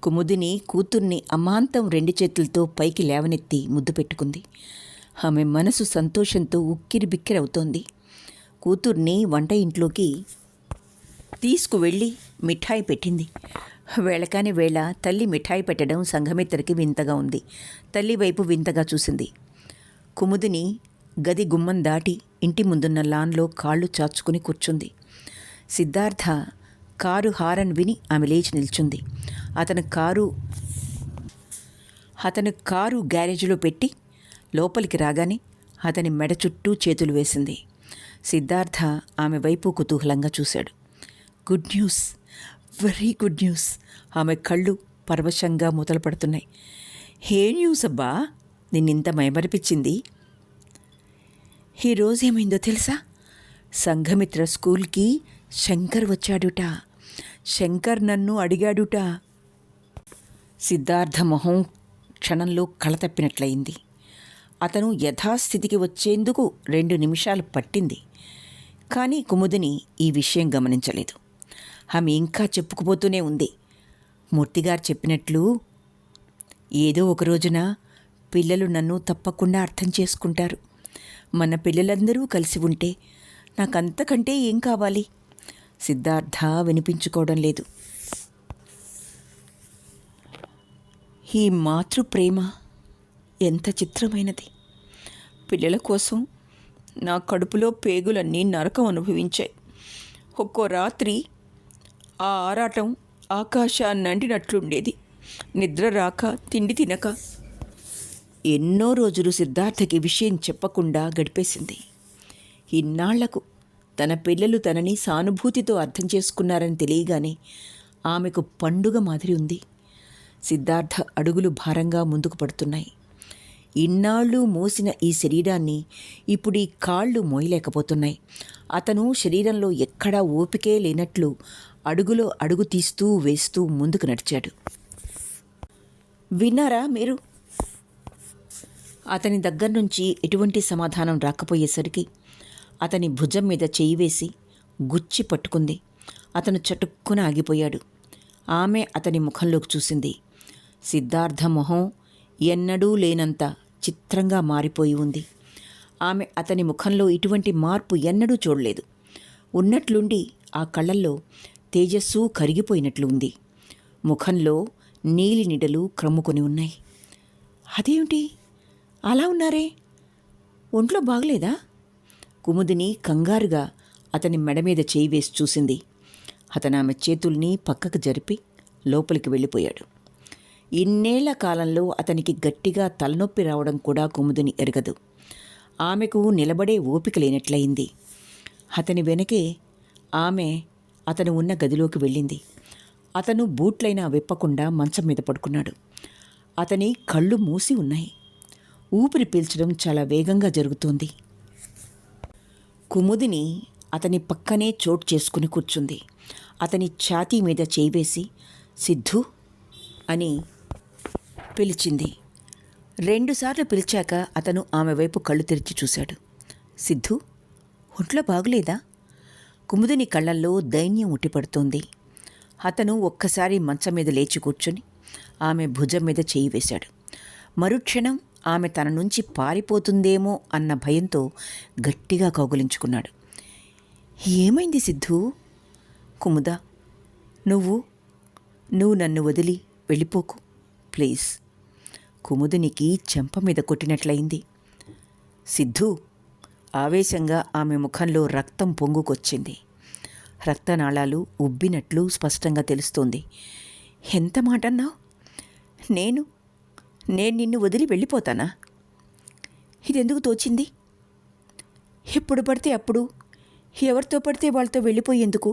కుముదిని కూతుర్ని అమాంతం 2 చేతులతో పైకి లేవనెత్తి ముద్దు పెట్టుకుంది. ఆమె మనసు సంతోషంతో ఉక్కిరిబిక్కిరవుతోంది. కూతుర్ని వంట ఇంట్లోకి తీసుకువెళ్ళి మిఠాయి పెట్టింది. వేళకాని వేళ తల్లి మిఠాయి పెట్టడం సంఘమిత్రకి వింతగా ఉంది. తల్లి వైపు వింతగా చూసింది. కుముదిని గది గుమ్మం దాటి ఇంటి ముందున్న లాన్లో కాళ్ళు చాచుకుని కూర్చుంది. సిద్ధార్థ కారు హారన్ విని ఆమె లేచి నిల్చుంది. అతను కారు గ్యారేజ్లో పెట్టి లోపలికి రాగానే అతని మెడ చుట్టూ చేతులు వేసింది. సిద్ధార్థ ఆమె వైపు కుతూహలంగా చూశాడు. Good news, very good news. ఆమె కళ్ళు పరవశంగా మూతలపడుతున్నాయి. ఏ న్యూస్ అబ్బా, నిన్నింత మైమరిపించింది? ఈరోజేమైందో తెలుసా? సంఘమిత్ర స్కూల్కి శంకర్ వచ్చాడుట. శంకర్ నన్ను అడిగాడుట. సిద్ధార్థ మొహం క్షణంలో కళతప్పినట్లయింది. అతను యథాస్థితికి వచ్చేందుకు 2 నిమిషాలు పట్టింది. కానీ కుముదిని ఈ విషయం గమనించలేదు. ఆమె ఇంకా చెప్పుకుపోతూనే ఉంది. మూర్తిగారు చెప్పినట్లు ఏదో ఒక రోజున పిల్లలు నన్ను తప్పకుండా అర్థం చేసుకుంటారు. మన పిల్లలందరూ కలిసి ఉంటే నాకంతకంటే ఏం కావాలి? సిద్ధార్థ వినిపించుకోవడం లేదు. ఈ మాతృప్రేమ ఎంత చిత్రమైనది. పిల్లల కోసం నా కడుపులో పేగులన్నీ నరకం అనుభవించాయి. ఒక్కో రాత్రి ఆ ఆరాటం ఆకాశాన్నంటినట్లుండేది. నిద్ర రాక, తిండి తినక ఎన్నో రోజులు సిద్ధార్థకి విషయం చెప్పకుండా గడిపేసింది. ఇన్నాళ్లకు తన పిల్లలు తనని సానుభూతితో అర్థం చేసుకున్నారని తెలియగానే ఆమెకు పండుగ మాదిరి ఉంది. సిద్ధార్థ అడుగులు భారంగా ముందుకు పడుతున్నాయి. ఇన్నాళ్ళు మోసిన ఈ శరీరాన్ని ఇప్పుడు ఈ కాళ్ళు మోయలేకపోతున్నాయి. అతను శరీరంలో ఎక్కడా ఓపికే లేనట్లు అడుగులో అడుగు తీస్తూ వేస్తూ ముందుకు నడిచాడు. విన్నారా మీరు? అతని దగ్గర నుంచి ఎటువంటి సమాధానం రాకపోయేసరికి అతని భుజం మీద చేయి వేసి గుచ్చి పట్టుకుంది. అతను చటుక్కున ఆగిపోయాడు. ఆమె అతని ముఖంలోకి చూసింది. సిద్ధార్థ మొహం ఎన్నడూ లేనంత చిత్రంగా మారిపోయి ఉంది. ఆమె అతని ముఖంలో ఇటువంటి మార్పు ఎన్నడూ చూడలేదు. ఉన్నట్లుండి ఆ కళ్ళల్లో తేజస్సు కరిగిపోయినట్లు ఉంది. ముఖంలో నీలి నిడలు క్రమ్ముకొని ఉన్నాయి. అదేమిటి అలా ఉన్నారే? ఒంట్లో బాగలేదా? కుముదిని కంగారుగా అతని మెడ మీద చేయి వేసి చూసింది. అతను ఆమె చేతుల్ని పక్కకు జరిపి లోపలికి వెళ్ళిపోయాడు. ఇన్నేళ్ల కాలంలో అతనికి గట్టిగా తలనొప్పి రావడం కూడా కుముదిని ఎరగదు. ఆమెకు నిలబడే ఓపిక లేనట్లయింది. అతని వెనకే ఆమె అతను ఉన్న గదిలోకి వెళ్ళింది. అతను బూట్లైనా విప్పకుండా మంచం మీద పడుకున్నాడు. అతని కళ్ళు మూసి ఉన్నాయి. ఊపిరి పీల్చడం చాలా వేగంగా జరుగుతోంది. కుముదిని అతని పక్కనే చోటు చేసుకుని కూర్చుంది. అతని ఛాతీ మీద చేయి వేసి సిద్ధు అని పిలిచింది. 2 సార్లు పిలిచాక అతను ఆమె వైపు కళ్ళు తెరిచి చూశాడు. సిద్ధు, ఒంట్లో బాగులేదా? కుముదిని కళ్ళల్లో దైన్యం ఉట్టిపడుతోంది. అతను ఒక్కసారి మంచం మీద లేచి కూర్చుని ఆమె భుజం మీద చేయి వేశాడు. మరుక్షణం ఆమె తన నుంచి పారిపోతుందేమో అన్న భయంతో గట్టిగా కౌగులించుకున్నాడు. ఏమైంది సిద్ధు? కుముదా, నువ్వు నన్ను వదిలి వెళ్ళిపోకు ప్లీజ్. కుముదినికి చెంప మీద కొట్టినట్లయింది. సిద్ధు, ఆవేశంగా ఆమె ముఖంలో రక్తం పొంగుకొచ్చింది. రక్తనాళాలు ఉబ్బినట్లు స్పష్టంగా తెలుస్తోంది. ఎంత మాట అన్నావు? నేను నిన్ను వదిలి వెళ్ళిపోతానా? ఇదెందుకు తోచింది? ఎప్పుడు పడితే అప్పుడు ఎవరితో పడితే వాళ్ళతో వెళ్ళిపోయేందుకు?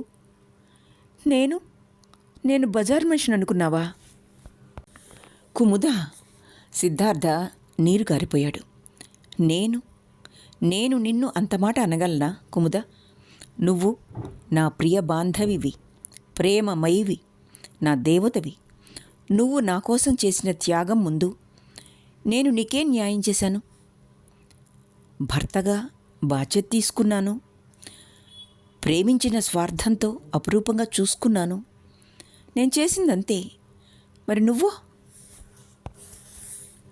నేను బజార్ మనిషిని అనుకున్నావా? కుముదా, సిద్ధార్థ నీరు గారిపోయాడు. నేను నిన్ను అంత మాట అనగలనా కుముదా? నువ్వు నా ప్రియ బాంధవివి, ప్రేమమయివి, నా దేవతవి. నువ్వు నా కోసం చేసిన త్యాగం ముందు నేను నీకేం న్యాయం చేశాను? భర్తగా బాధ్యత తీసుకున్నాను. ప్రేమించిన స్వార్థంతో అపురూపంగా చూసుకున్నాను. నేను చేసిందంతే. మరి నువ్వు?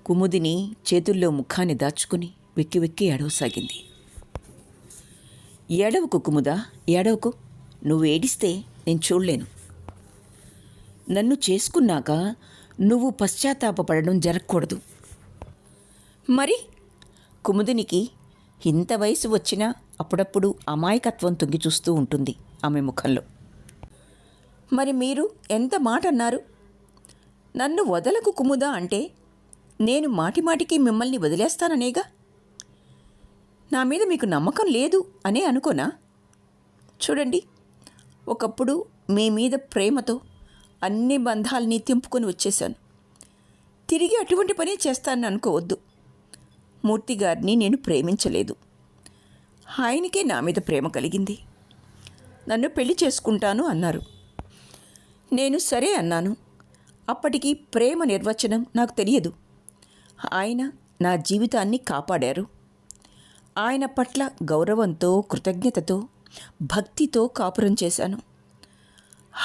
కుముదిని చేతుల్లో ముఖాన్ని దాచుకుని వెక్కి వెక్కి ఏడవసాగింది. ఏడవకు కుముదా, ఏడవకు. నువ్వు ఏడిస్తే నేను చూడలేను. నన్ను చేసుకున్నాక నువ్వు పశ్చాత్తాపపడడం జరగకూడదు. మరి కుముదినికి ఇంత వయసు వచ్చినా అప్పుడప్పుడు అమాయకత్వం తొంగి చూస్తూ ఉంటుంది ఆమె ముఖంలో. మరి మీరు ఎంత మాట అన్నారు? నన్ను వదలకు కుముదా అంటే నేను మాటిమాటికి మిమ్మల్ని వదిలేస్తాననేగా. నా మీద మీకు నమ్మకం లేదు అనే అనుకోనా? చూడండి, ఒకప్పుడు మీ మీద ప్రేమతో అన్ని బంధాలని తెంపుకొని వచ్చేశాను. తిరిగి అటువంటి పనే చేస్తానని అనుకోవద్దు. మూర్తిగారిని నేను ప్రేమించలేదు. ఆయనకే నా మీద ప్రేమ కలిగింది. నన్ను పెళ్లి చేసుకుంటాను అన్నారు. నేను సరే అన్నాను. అప్పటికి ప్రేమ నిర్వచనం నాకు తెలియదు. ఆయన నా జీవితాన్ని కాపాడారు. ఆయన పట్ల గౌరవంతో, కృతజ్ఞతతో భక్తితో కాపురం చేశాను.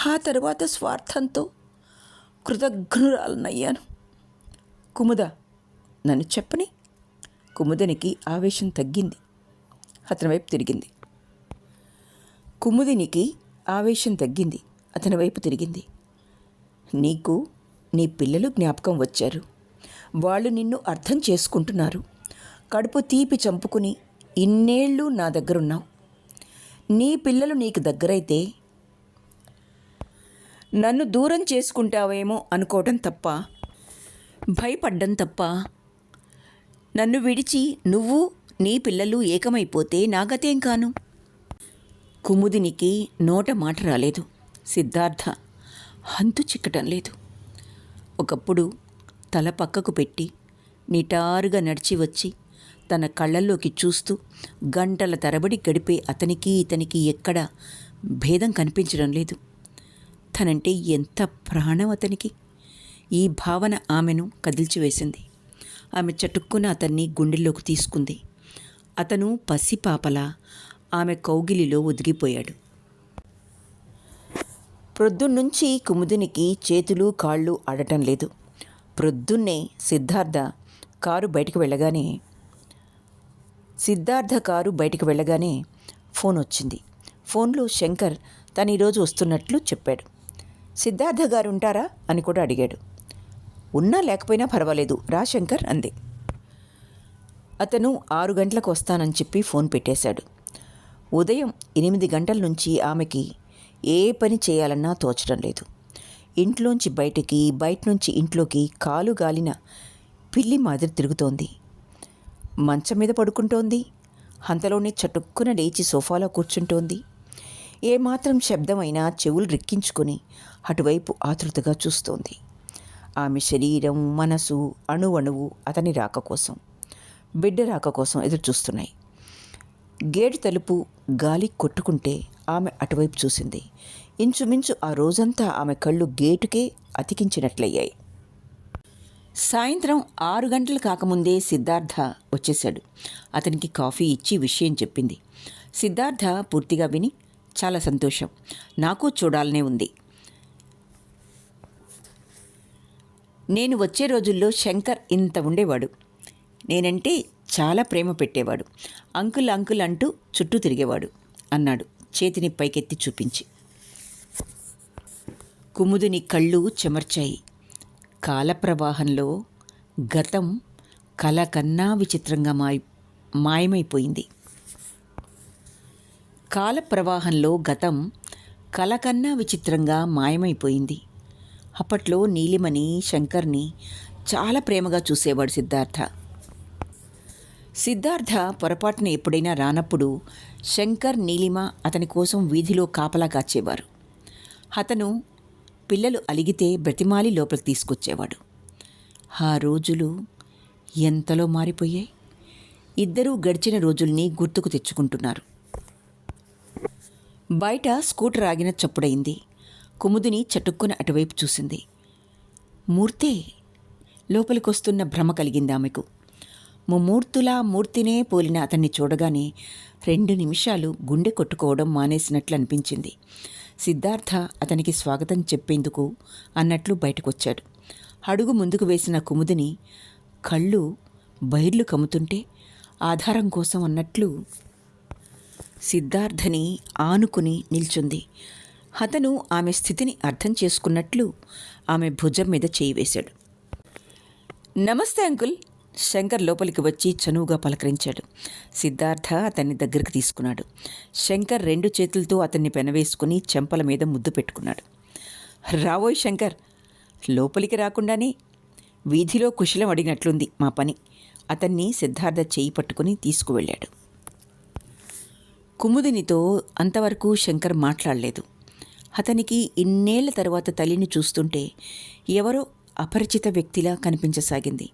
ఆ తరువాత స్వార్థంతో కృతజ్ఞురాలనయ్యాను. కుముద, నన్ను చెప్పని. కుముదినికి ఆవేశం తగ్గింది. అతని వైపు తిరిగింది. కుముదినికి ఆవేశం తగ్గింది. అతని వైపు తిరిగింది. నీకు నీ పిల్లలు జ్ఞాపకం వచ్చారు. వాళ్ళు నిన్ను అర్థం చేసుకుంటున్నారు. కడుపు తీపి చంపుకుని ఇన్నేళ్ళు నా దగ్గరున్నావు. నీ పిల్లలు నీకు దగ్గరైతే నన్ను దూరం చేసుకుంటావేమో అనుకోవడం తప్ప, భయపడ్డం తప్ప. నన్ను విడిచి నువ్వు నీ పిల్లలు ఏకమైపోతే నా గతేం కాను. కుముదినికి నోట మాట రాలేదు. సిద్ధార్థ హంతు చిక్కటం లేదు. ఒకప్పుడు తల పక్కకు పెట్టి నిటారుగా నడిచి వచ్చి తన కళ్ళల్లోకి చూస్తూ గంటల తరబడి గడిపే అతనికి ఇతనికి ఎక్కడా భేదం కనిపించడం లేదు. తనంటే ఎంత ప్రాణం అతనికి. ఈ భావన ఆమెను కదిల్చివేసింది. ఆమె చటుక్కున అతన్ని గుండెల్లోకి తీసుకుంది. అతను పసిపాపలా ఆమె కౌగిలిలో ఒదిగిపోయాడు. ప్రొద్దున్నుంచి కుముదినికి చేతులు కాళ్ళు ఆడటం లేదు. ప్రొద్దున్నే సిద్ధార్థ కారు బయటికి వెళ్ళగానే ఫోన్ వచ్చింది. ఫోన్లో శంకర్ తను ఈరోజు వస్తున్నట్లు చెప్పాడు. సిద్ధార్థ గారు ఉంటారా అని కూడా అడిగాడు. ఉన్నా లేకపోయినా పర్వాలేదు, రా శంకర్ అంది. అతను 6 గంటలకు వస్తానని చెప్పి ఫోన్ పెట్టేశాడు. ఉదయం 8 గంటల నుంచి ఆమెకి ఏ పని చేయాలన్నా తోచడం లేదు. ఇంట్లోంచి బయటికి, బయట నుంచి ఇంట్లోకి కాలు గాలిన పిల్లి మాదిరి తిరుగుతోంది. మంచం మీద పడుకుంటోంది. అంతలోనే చటుక్కున లేచి సోఫాలో కూర్చుంటోంది. ఏమాత్రం శబ్దమైనా చెవులు రిక్కించుకొని అటువైపు ఆతృతగా చూస్తోంది. ఆమె శరీరం, మనసు అణువణువు అతని రాక కోసం, బిడ్డ రాక కోసం ఎదురుచూస్తున్నాయి. గేటు తలుపు గాలి కొట్టుకుంటే ఆమె అటువైపు చూసింది. ఇంచుమించు ఆ రోజంతా ఆమె కళ్ళు గేటుకే అతికించినట్లయ్యాయి. సాయంత్రం 6 గంటలు కాకముందే సిద్ధార్థ వచ్చేశాడు. అతనికి కాఫీ ఇచ్చి విషయం చెప్పింది. సిద్ధార్థ పూర్తిగా విని, చాలా సంతోషం, నాకు చూడాలనే ఉంది. నేను వచ్చే రోజుల్లో శంకర్ ఇంత ఉండేవాడు. నేనంటే చాలా ప్రేమ పెట్టేవాడు. అంకుల్ అంకుల్ అంటూ చుట్టూ తిరిగేవాడు అన్నాడు చేతిని పైకెత్తి చూపించి. కుముదిని కళ్ళు చెమర్చాయి. కాలప్రవాహంలో గతం కల కన్నా విచిత్రంగా మాయమైపోయింది. కాలప్రవాహంలో గతం కల కన్నా విచిత్రంగా మాయమైపోయింది. అప్పట్లో నీలిమని శంకర్ని చాలా ప్రేమగా చూసేవాడు సిద్ధార్థ. సిద్ధార్థ పొరపాటున ఎప్పుడైనా రానప్పుడు శంకర్, నీలిమ అతని కోసం వీధిలో కాపలా కాచేవారు. అతను పిల్లలు అలిగితే బ్రతిమాలి లోపలికి తీసుకొచ్చేవాడు. ఆ రోజులు ఎంతలో మారిపోయాయి. ఇద్దరూ గడిచిన రోజుల్ని గుర్తుకు తెచ్చుకుంటున్నారు. బయట స్కూటర్ ఆగిన చప్పుడైంది. కుముదిని చటుక్కున అటువైపు చూసింది. మూర్తే లోపలికొస్తున్న భ్రమ కలిగింది ఆమెకు. ముమ్మూర్తులా మూర్తినే పోలిన అతన్ని చూడగానే 2 నిమిషాలు గుండె కొట్టుకోవడం మానేసినట్లు అనిపించింది. సిద్ధార్థ అతనికి స్వాగతం చెప్పేందుకు అన్నట్లు బయటకొచ్చాడు. అడుగు ముందుకు వేసిన కుముదిని కళ్ళు బైర్లు కమ్ముతుంటే ఆధారం కోసం అన్నట్లు సిద్ధార్థని ఆనుకుని నిల్చుంది. అతను ఆమె స్థితిని అర్థం చేసుకున్నట్లు ఆమె భుజం మీద చేయి వేశాడు. నమస్తే అంకుల్. శంకర్ లోపలికి వచ్చి చనువుగా పలకరించాడు. సిద్ధార్థ అతన్ని దగ్గరికి తీసుకున్నాడు. శంకర్ 2 చేతులతో అతన్ని పెనవేసుకుని చెంపల మీద ముద్దు పెట్టుకున్నాడు. రావోయ్ శంకర్, లోపలికి రాకుండానే వీధిలో కుశలం అడిగినట్లుంది మా పని. అతన్ని సిద్ధార్థ చేయి పట్టుకుని తీసుకువెళ్ళాడు. కుముదినితో అంతవరకు శంకర్ మాట్లాడలేదు. అతనికి ఇన్నేళ్ల తర్వాత తల్లిని చూస్తుంటే ఎవరో అపరిచిత వ్యక్తిలా కనిపించసాగింది.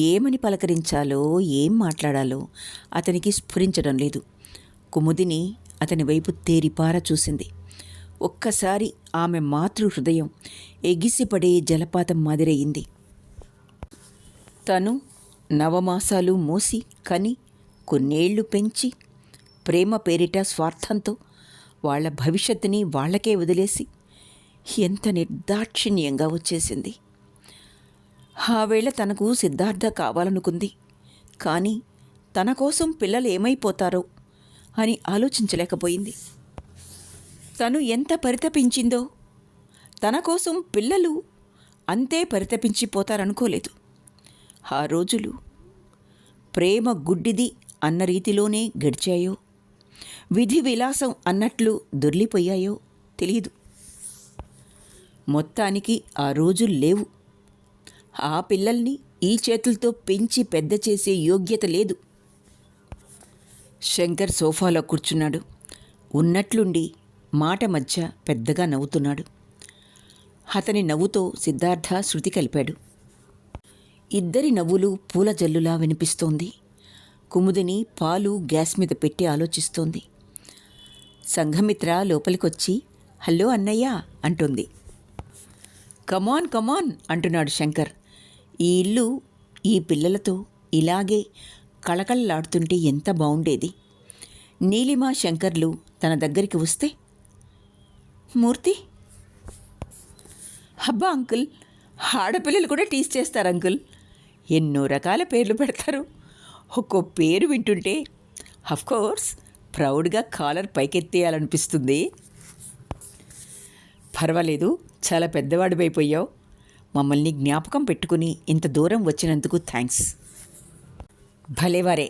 ఏమని పలకరించాలో, ఏం మాట్లాడాలో అతనికి స్ఫురించడం లేదు. కుముదిని అతని వైపు తేరిపార చూసింది. ఒక్కసారి ఆమె మాతృ హృదయం ఎగిసిపడే జలపాతం మాదిరయింది. తను 9 మాసాలు మోసి కని కొన్నేళ్లు పెంచి ప్రేమ పేరిట స్వార్థంతో వాళ్ళ భవిష్యత్తుని వాళ్ళకే వదిలేసి ఎంత నిర్దాక్షిణ్యంగా వచ్చేసింది. ఆ వేళ తనకు సిద్ధార్థ కావాలనుకుంది. కానీ తన కోసం పిల్లలు ఏమైపోతారో అని ఆలోచించలేకపోయింది. తను ఎంత పరితపించిందో తన కోసం పిల్లలు అంతే పరితపించిపోతారనుకోలేదు. ఆ రోజులు ప్రేమ గుడ్డిది అన్న రీతిలోనే గడిచాయో, విధి విలాసం అన్నట్లు దొర్లిపోయాయో తెలియదు. మొత్తానికి ఆ రోజులు లేవు. ఆ పిల్లల్ని ఈ చేతులతో పెంచి పెద్ద చేసే యోగ్యత లేదు. శంకర్ సోఫాలో కూర్చున్నాడు. ఉన్నట్లుండి మాట మధ్య పెద్దగా నవ్వుతున్నాడు. అతని నవ్వుతో సిద్ధార్థ శృతి కలిపాడు. ఇద్దరి నవ్వులు పూల జల్లులా వినిపిస్తోంది. కుముదిని పాలు గ్యాస్ మీద పెట్టి ఆలోచిస్తోంది. సంఘమిత్ర లోపలికొచ్చి హలో అన్నయ్య అంటుంది. కమాన్ కమాన్ అంటున్నాడు శంకర్. ఈ ఇల్లు ఈ పిల్లలతో ఇలాగే కళకళలాడుతుంటే ఎంత బాగుండేది. నీలిమ శంకర్లు తన దగ్గరికి వస్తే, మూర్తి, అబ్బా అంకుల్, ఆడపిల్లలు కూడా టీస్ చేస్తారు అంకుల్. ఎన్నో రకాల పేర్లు పెడతారు. ఒక్కో పేరు వింటుంటే అఫ్కోర్స్ ప్రౌడ్గా కాలర్ పైకెత్తేయాలనిపిస్తుంది. పర్వాలేదు, చాలా పెద్దవాడివైపోయావు. మమ్మల్ని జ్ఞాపకం పెట్టుకుని ఇంత దూరం వచ్చినందుకు థ్యాంక్స్. భలేవారే,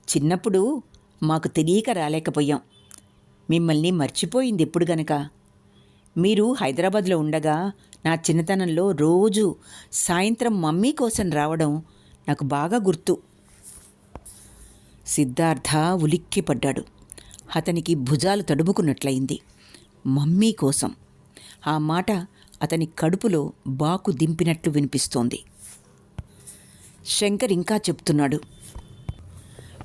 చిన్నప్పుడు మాకు తెలియక రాలేకపోయాం. మిమ్మల్ని మర్చిపోయింది ఎప్పుడు గనక. మీరు హైదరాబాద్లో ఉండగా నా చిన్నతనంలో రోజు సాయంత్రం మమ్మీ కోసం రావడం నాకు బాగా గుర్తు. సిద్ధార్థ ఉలిక్కిపడ్డాడు. అతనికి భుజాలు తడుముకున్నట్లయింది. మమ్మీ కోసం ఆ మాట అతని కడుపులో బాకు దింపినట్లు వినిపిస్తోంది. శంకర్ ఇంకా చెప్తున్నాడు.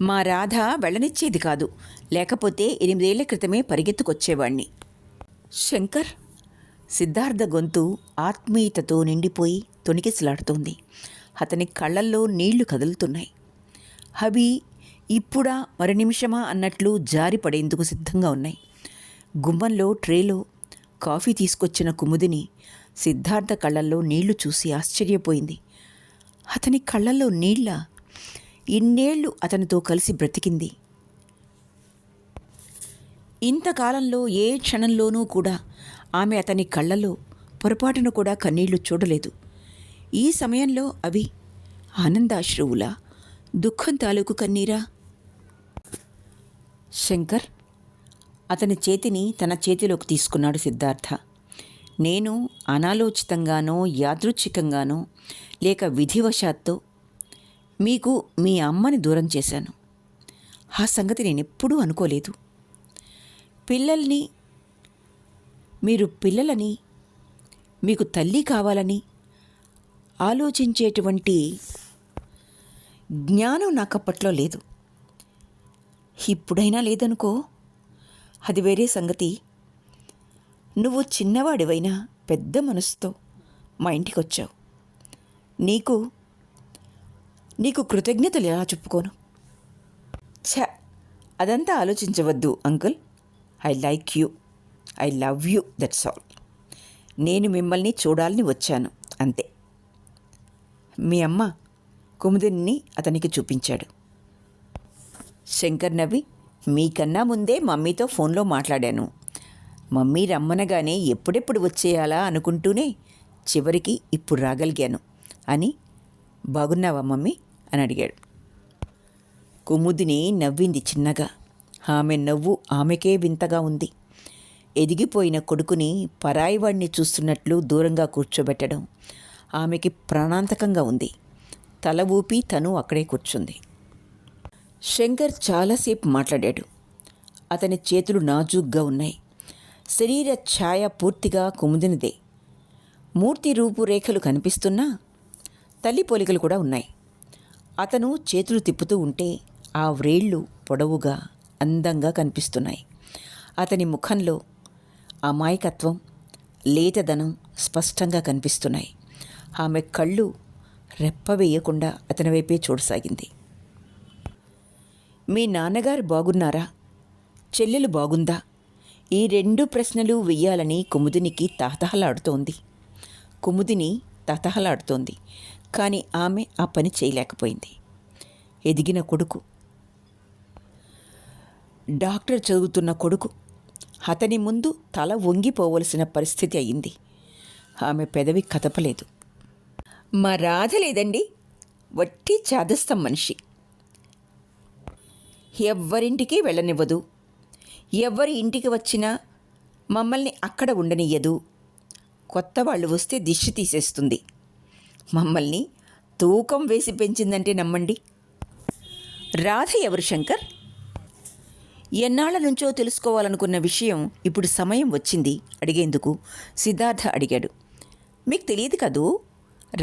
మా రాధ వెళ్ళనిచ్చేది కాదు, లేకపోతే 8 ఏళ్ల క్రితమే పరిగెత్తుకొచ్చేవాణ్ణి. శంకర్, సిద్ధార్థ గొంతు ఆత్మీయతతో నిండిపోయి తొణికిసలాడుతోంది. అతని కళ్ళల్లో నీళ్లు కదులుతున్నాయి. అవి ఇప్పుడా మరు నిమిషమా అన్నట్లు జారిపడేందుకు సిద్ధంగా ఉన్నాయి. గుమ్మంలో ట్రేలో కాఫీ తీసుకొచ్చిన కుముదిని సిద్ధార్థ కళ్ళల్లో నీళ్లు చూసి ఆశ్చర్యపోయింది. అతని కళ్ళల్లో నీళ్ళ? ఇన్నేళ్లు అతనితో కలిసి బ్రతికింది. ఇంతకాలంలో ఏ క్షణంలోనూ కూడా ఆమె అతని కళ్ళలో పొరపాటును కూడా కన్నీళ్లు చూడలేదు. ఈ సమయంలో అవి ఆనందాశ్రువులా, దుఃఖం తాలూకు కన్నీరా? శంకర్ అతని చేతిని తన చేతిలోకి తీసుకున్నాడు సిద్ధార్థ. నేను అనాలోచితంగానో యాదృచ్ఛికంగానో లేక విధివశాత్తు మీకు మీ అమ్మని దూరం చేశాను. ఆ సంగతి నేనెప్పుడూ అనుకోలేదు. పిల్లలని మీకు తల్లి కావాలని ఆలోచించేటువంటి జ్ఞానం నాకప్పట్లో లేదు. ఇప్పుడైనా లేదనుకో, అది వేరే సంగతి. నువ్వు చిన్నవాడివైనా పెద్ద మనసుతో మా ఇంటికి వచ్చావు. నీకు కృతజ్ఞతలు ఎలా చెప్పుకోను? అదంతా ఆలోచించవద్దు uncle. I like you, I love you, that's all. నేను మిమ్మల్ని చూడాలని వచ్చాను, అంతే. మీ అమ్మ కుముదిని అతనికి చూపించాడు. శంకర్ నవ్వి, మీకన్నా ముందే మమ్మీతో ఫోన్లో మాట్లాడాను. మమ్మీ రమ్మనగానే ఎప్పుడెప్పుడు వచ్చేయాలా అనుకుంటూనే చివరికి ఇప్పుడు రాగలిగాను అని. బాగున్నావా మమ్మీ అని అడిగాడు. కుముదిని నవ్వింది చిన్నగా. ఆమె నవ్వు ఆమెకే వింతగా ఉంది. ఎదిగిపోయిన కొడుకుని పరాయివాడిని చూస్తున్నట్లు దూరంగా కూర్చోబెట్టడం ఆమెకి ప్రాణాంతకంగా ఉంది. తల ఊపి తను అక్కడే కూర్చుంది. శంకర్ చాలాసేపు మాట్లాడాడు. అతని చేతులు నాజూగ్గా ఉన్నాయి. శరీర ఛాయ పూర్తిగా కుముదినిదే. మూర్తి రూపురేఖలు కనిపిస్తున్నా తల్లి పోలికలు కూడా ఉన్నాయి. అతను చేతులు తిప్పుతూ ఉంటే ఆ వ్రేళ్ళు పొడవుగా అందంగా కనిపిస్తున్నాయి. అతని ముఖంలో అమాయకత్వం, లేతదనం స్పష్టంగా కనిపిస్తున్నాయి. ఆమె కళ్ళు రెప్పవేయకుండా అతని వైపే చూడసాగింది. మీ నాన్నగారు బాగున్నారా చెల్లెలు బాగుందా? ఈ 2 ప్రశ్నలు వెయ్యాలని కుముదినికి తహతహలాడుతోంది. కానీ ఆమె ఆ పని చేయలేకపోయింది. ఎదిగిన కొడుకు, డాక్టర్ చదువుతున్న కొడుకు, అతని ముందు తల వంగిపోవలసిన పరిస్థితి అయింది. ఆమె పెదవి కదపలేదు. మా రాధ లేదండి, వట్టి చాదస్తం మనిషి. ఎవ్వరింటికి వెళ్ళనివ్వదు. ఎవ్వరి ఇంటికి వచ్చినా మమ్మల్ని అక్కడ ఉండనియ్యదు. కొత్త వాళ్ళు వస్తే దిష్టి తీసేస్తుంది. మమ్మల్ని తూకం వేసి పెంచిందంటే నమ్మండి. రాధ ఎవరు శంకర్? ఎన్నాళ్ల నుంచో తెలుసుకోవాలనుకున్న విషయం ఇప్పుడు సమయం వచ్చింది అడిగేందుకు సిద్ధార్థ అడిగాడు. మీకు తెలియదు కదూ,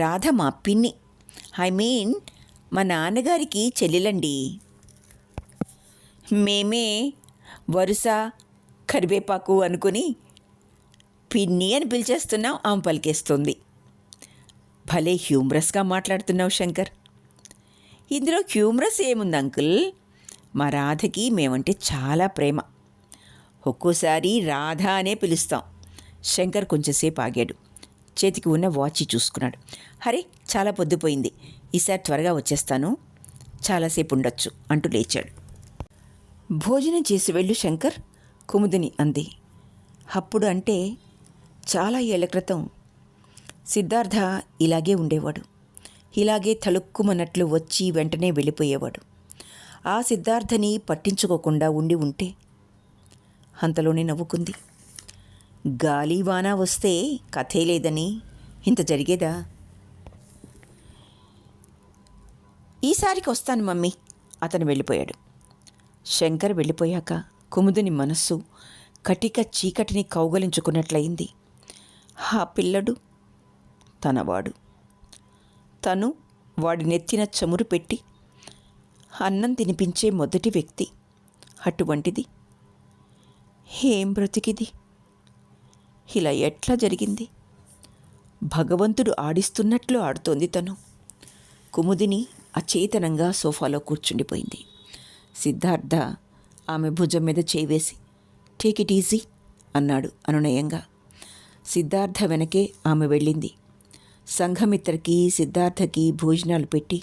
రాధ మా పిన్ని, మా నాన్నగారికి చెల్లెలండి. మేమే వరుస కరివేపాకు అనుకుని పిన్ని అని పిలిచేస్తున్నాం. ఆమె పలికేస్తుంది. భలే హ్యూమరస్గా మాట్లాడుతున్నావు శంకర్. ఇందులో హ్యూమరస్ ఏముంది అంకుల్? మా రాధకి మేమంటే చాలా ప్రేమ. ఒక్కోసారి రాధ అనే పిలుస్తాం. శంకర్ కొంచెంసేపు ఆగాడు. చేతికి ఉన్న వాచి చూసుకున్నాడు. హరే, చాలా పొద్దుపోయింది, ఈసారి త్వరగా వచ్చేస్తాను, చాలాసేపు ఉండొచ్చు అంటూ లేచాడు. భోజనం చేసి వెళ్ళు శంకర్, కుముదిని అంది. అప్పుడు అంటే చాలా ఏళ్ల క్రితం సిద్ధార్థ ఇలాగే ఉండేవాడు. ఇలాగే తలుక్కుమన్నట్లు వచ్చి వెంటనే వెళ్ళిపోయేవాడు. ఆ సిద్ధార్థని పట్టించుకోకుండా ఉంటే అంతలోనే నవ్వుకుంది. గాలి వాన వస్తే కథే లేదని ఇంత జరిగేదా? ఈసారికి వస్తాను మమ్మీ. అతను వెళ్ళిపోయాడు. శంకర్ వెళ్ళిపోయాక కుముదిని మనస్సు కటిక చీకటిని కౌగలించుకున్నట్లయింది. ఆ పిల్లడు తనవాడు. తను వాడి నెత్తిన చమురు పెట్టి అన్నం తినిపించే మొదటి వ్యక్తి. అటువంటిది ఏం బ్రతికిది? ఇలా ఎట్లా జరిగింది? భగవంతుడు ఆడిస్తున్నట్లు ఆడుతోంది తను. కుముదిని అచేతనంగా సోఫాలో కూర్చుండిపోయింది. సిద్ధార్థ ఆమె భుజం మీద చేవేసి టేక్ ఇట్ ఈజీ అన్నాడు అనునయంగా. సిద్ధార్థ వెనకే ఆమె వెళ్ళింది. సంఘమిత్రకి సిద్ధార్థకి భోజనాలు పెట్టి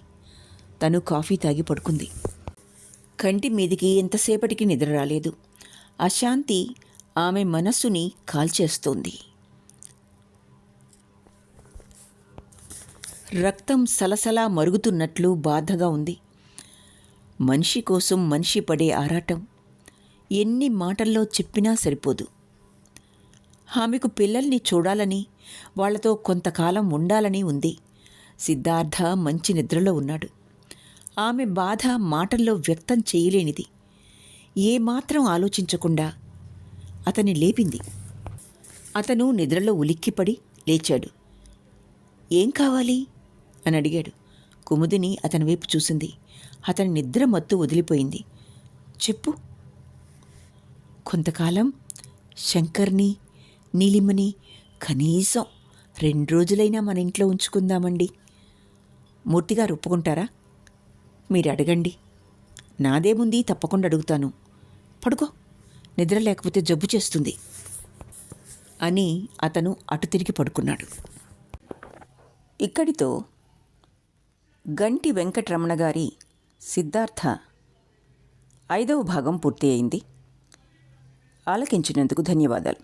తను కాఫీ తాగి పడుకుంది. కంటి మీదికి ఎంతసేపటికి నిద్ర రాలేదు. అశాంతి ఆమె మనస్సుని కాల్చేస్తోంది. రక్తం సలసలా మరుగుతున్నట్లు బాధగా ఉంది. మనిషి కోసం మనిషి పడే ఆరాటం ఎన్ని మాటల్లో చెప్పినా సరిపోదు. ఆమెకు పిల్లల్ని చూడాలని, వాళ్లతో కొంతకాలం ఉండాలని ఉంది. సిద్ధార్థ మంచి నిద్రలో ఉన్నాడు. ఆమె బాధ మాటల్లో వ్యక్తం చేయలేనిది. ఏమాత్రం ఆలోచించకుండా అతన్ని లేపింది. అతను నిద్రలో ఉలిక్కిపడి లేచాడు. ఏం కావాలి అని అడిగాడు. కుముదిని అతని వైపు చూసింది. అతని నిద్ర మత్తు వదిలిపోయింది. చెప్పు. కొంతకాలం శంకర్ని, నీలిమని కనీసం 2 రోజులైనా మన ఇంట్లో ఉంచుకుందామండి. మూర్తిగారు ఒప్పుకుంటారా? మీరు అడగండి, నాదేముంది, తప్పకుండా అడుగుతాను. పడుకో, నిద్ర లేకపోతే జబ్బు చేస్తుంది అని అతను అటు తిరిగి పడుకున్నాడు. ఇక్కడితో గంటి వెంకటరమణ గారి సిద్ధార్థ 5వ భాగం పూర్తి అయింది. ఆలకించినందుకు ధన్యవాదాలు.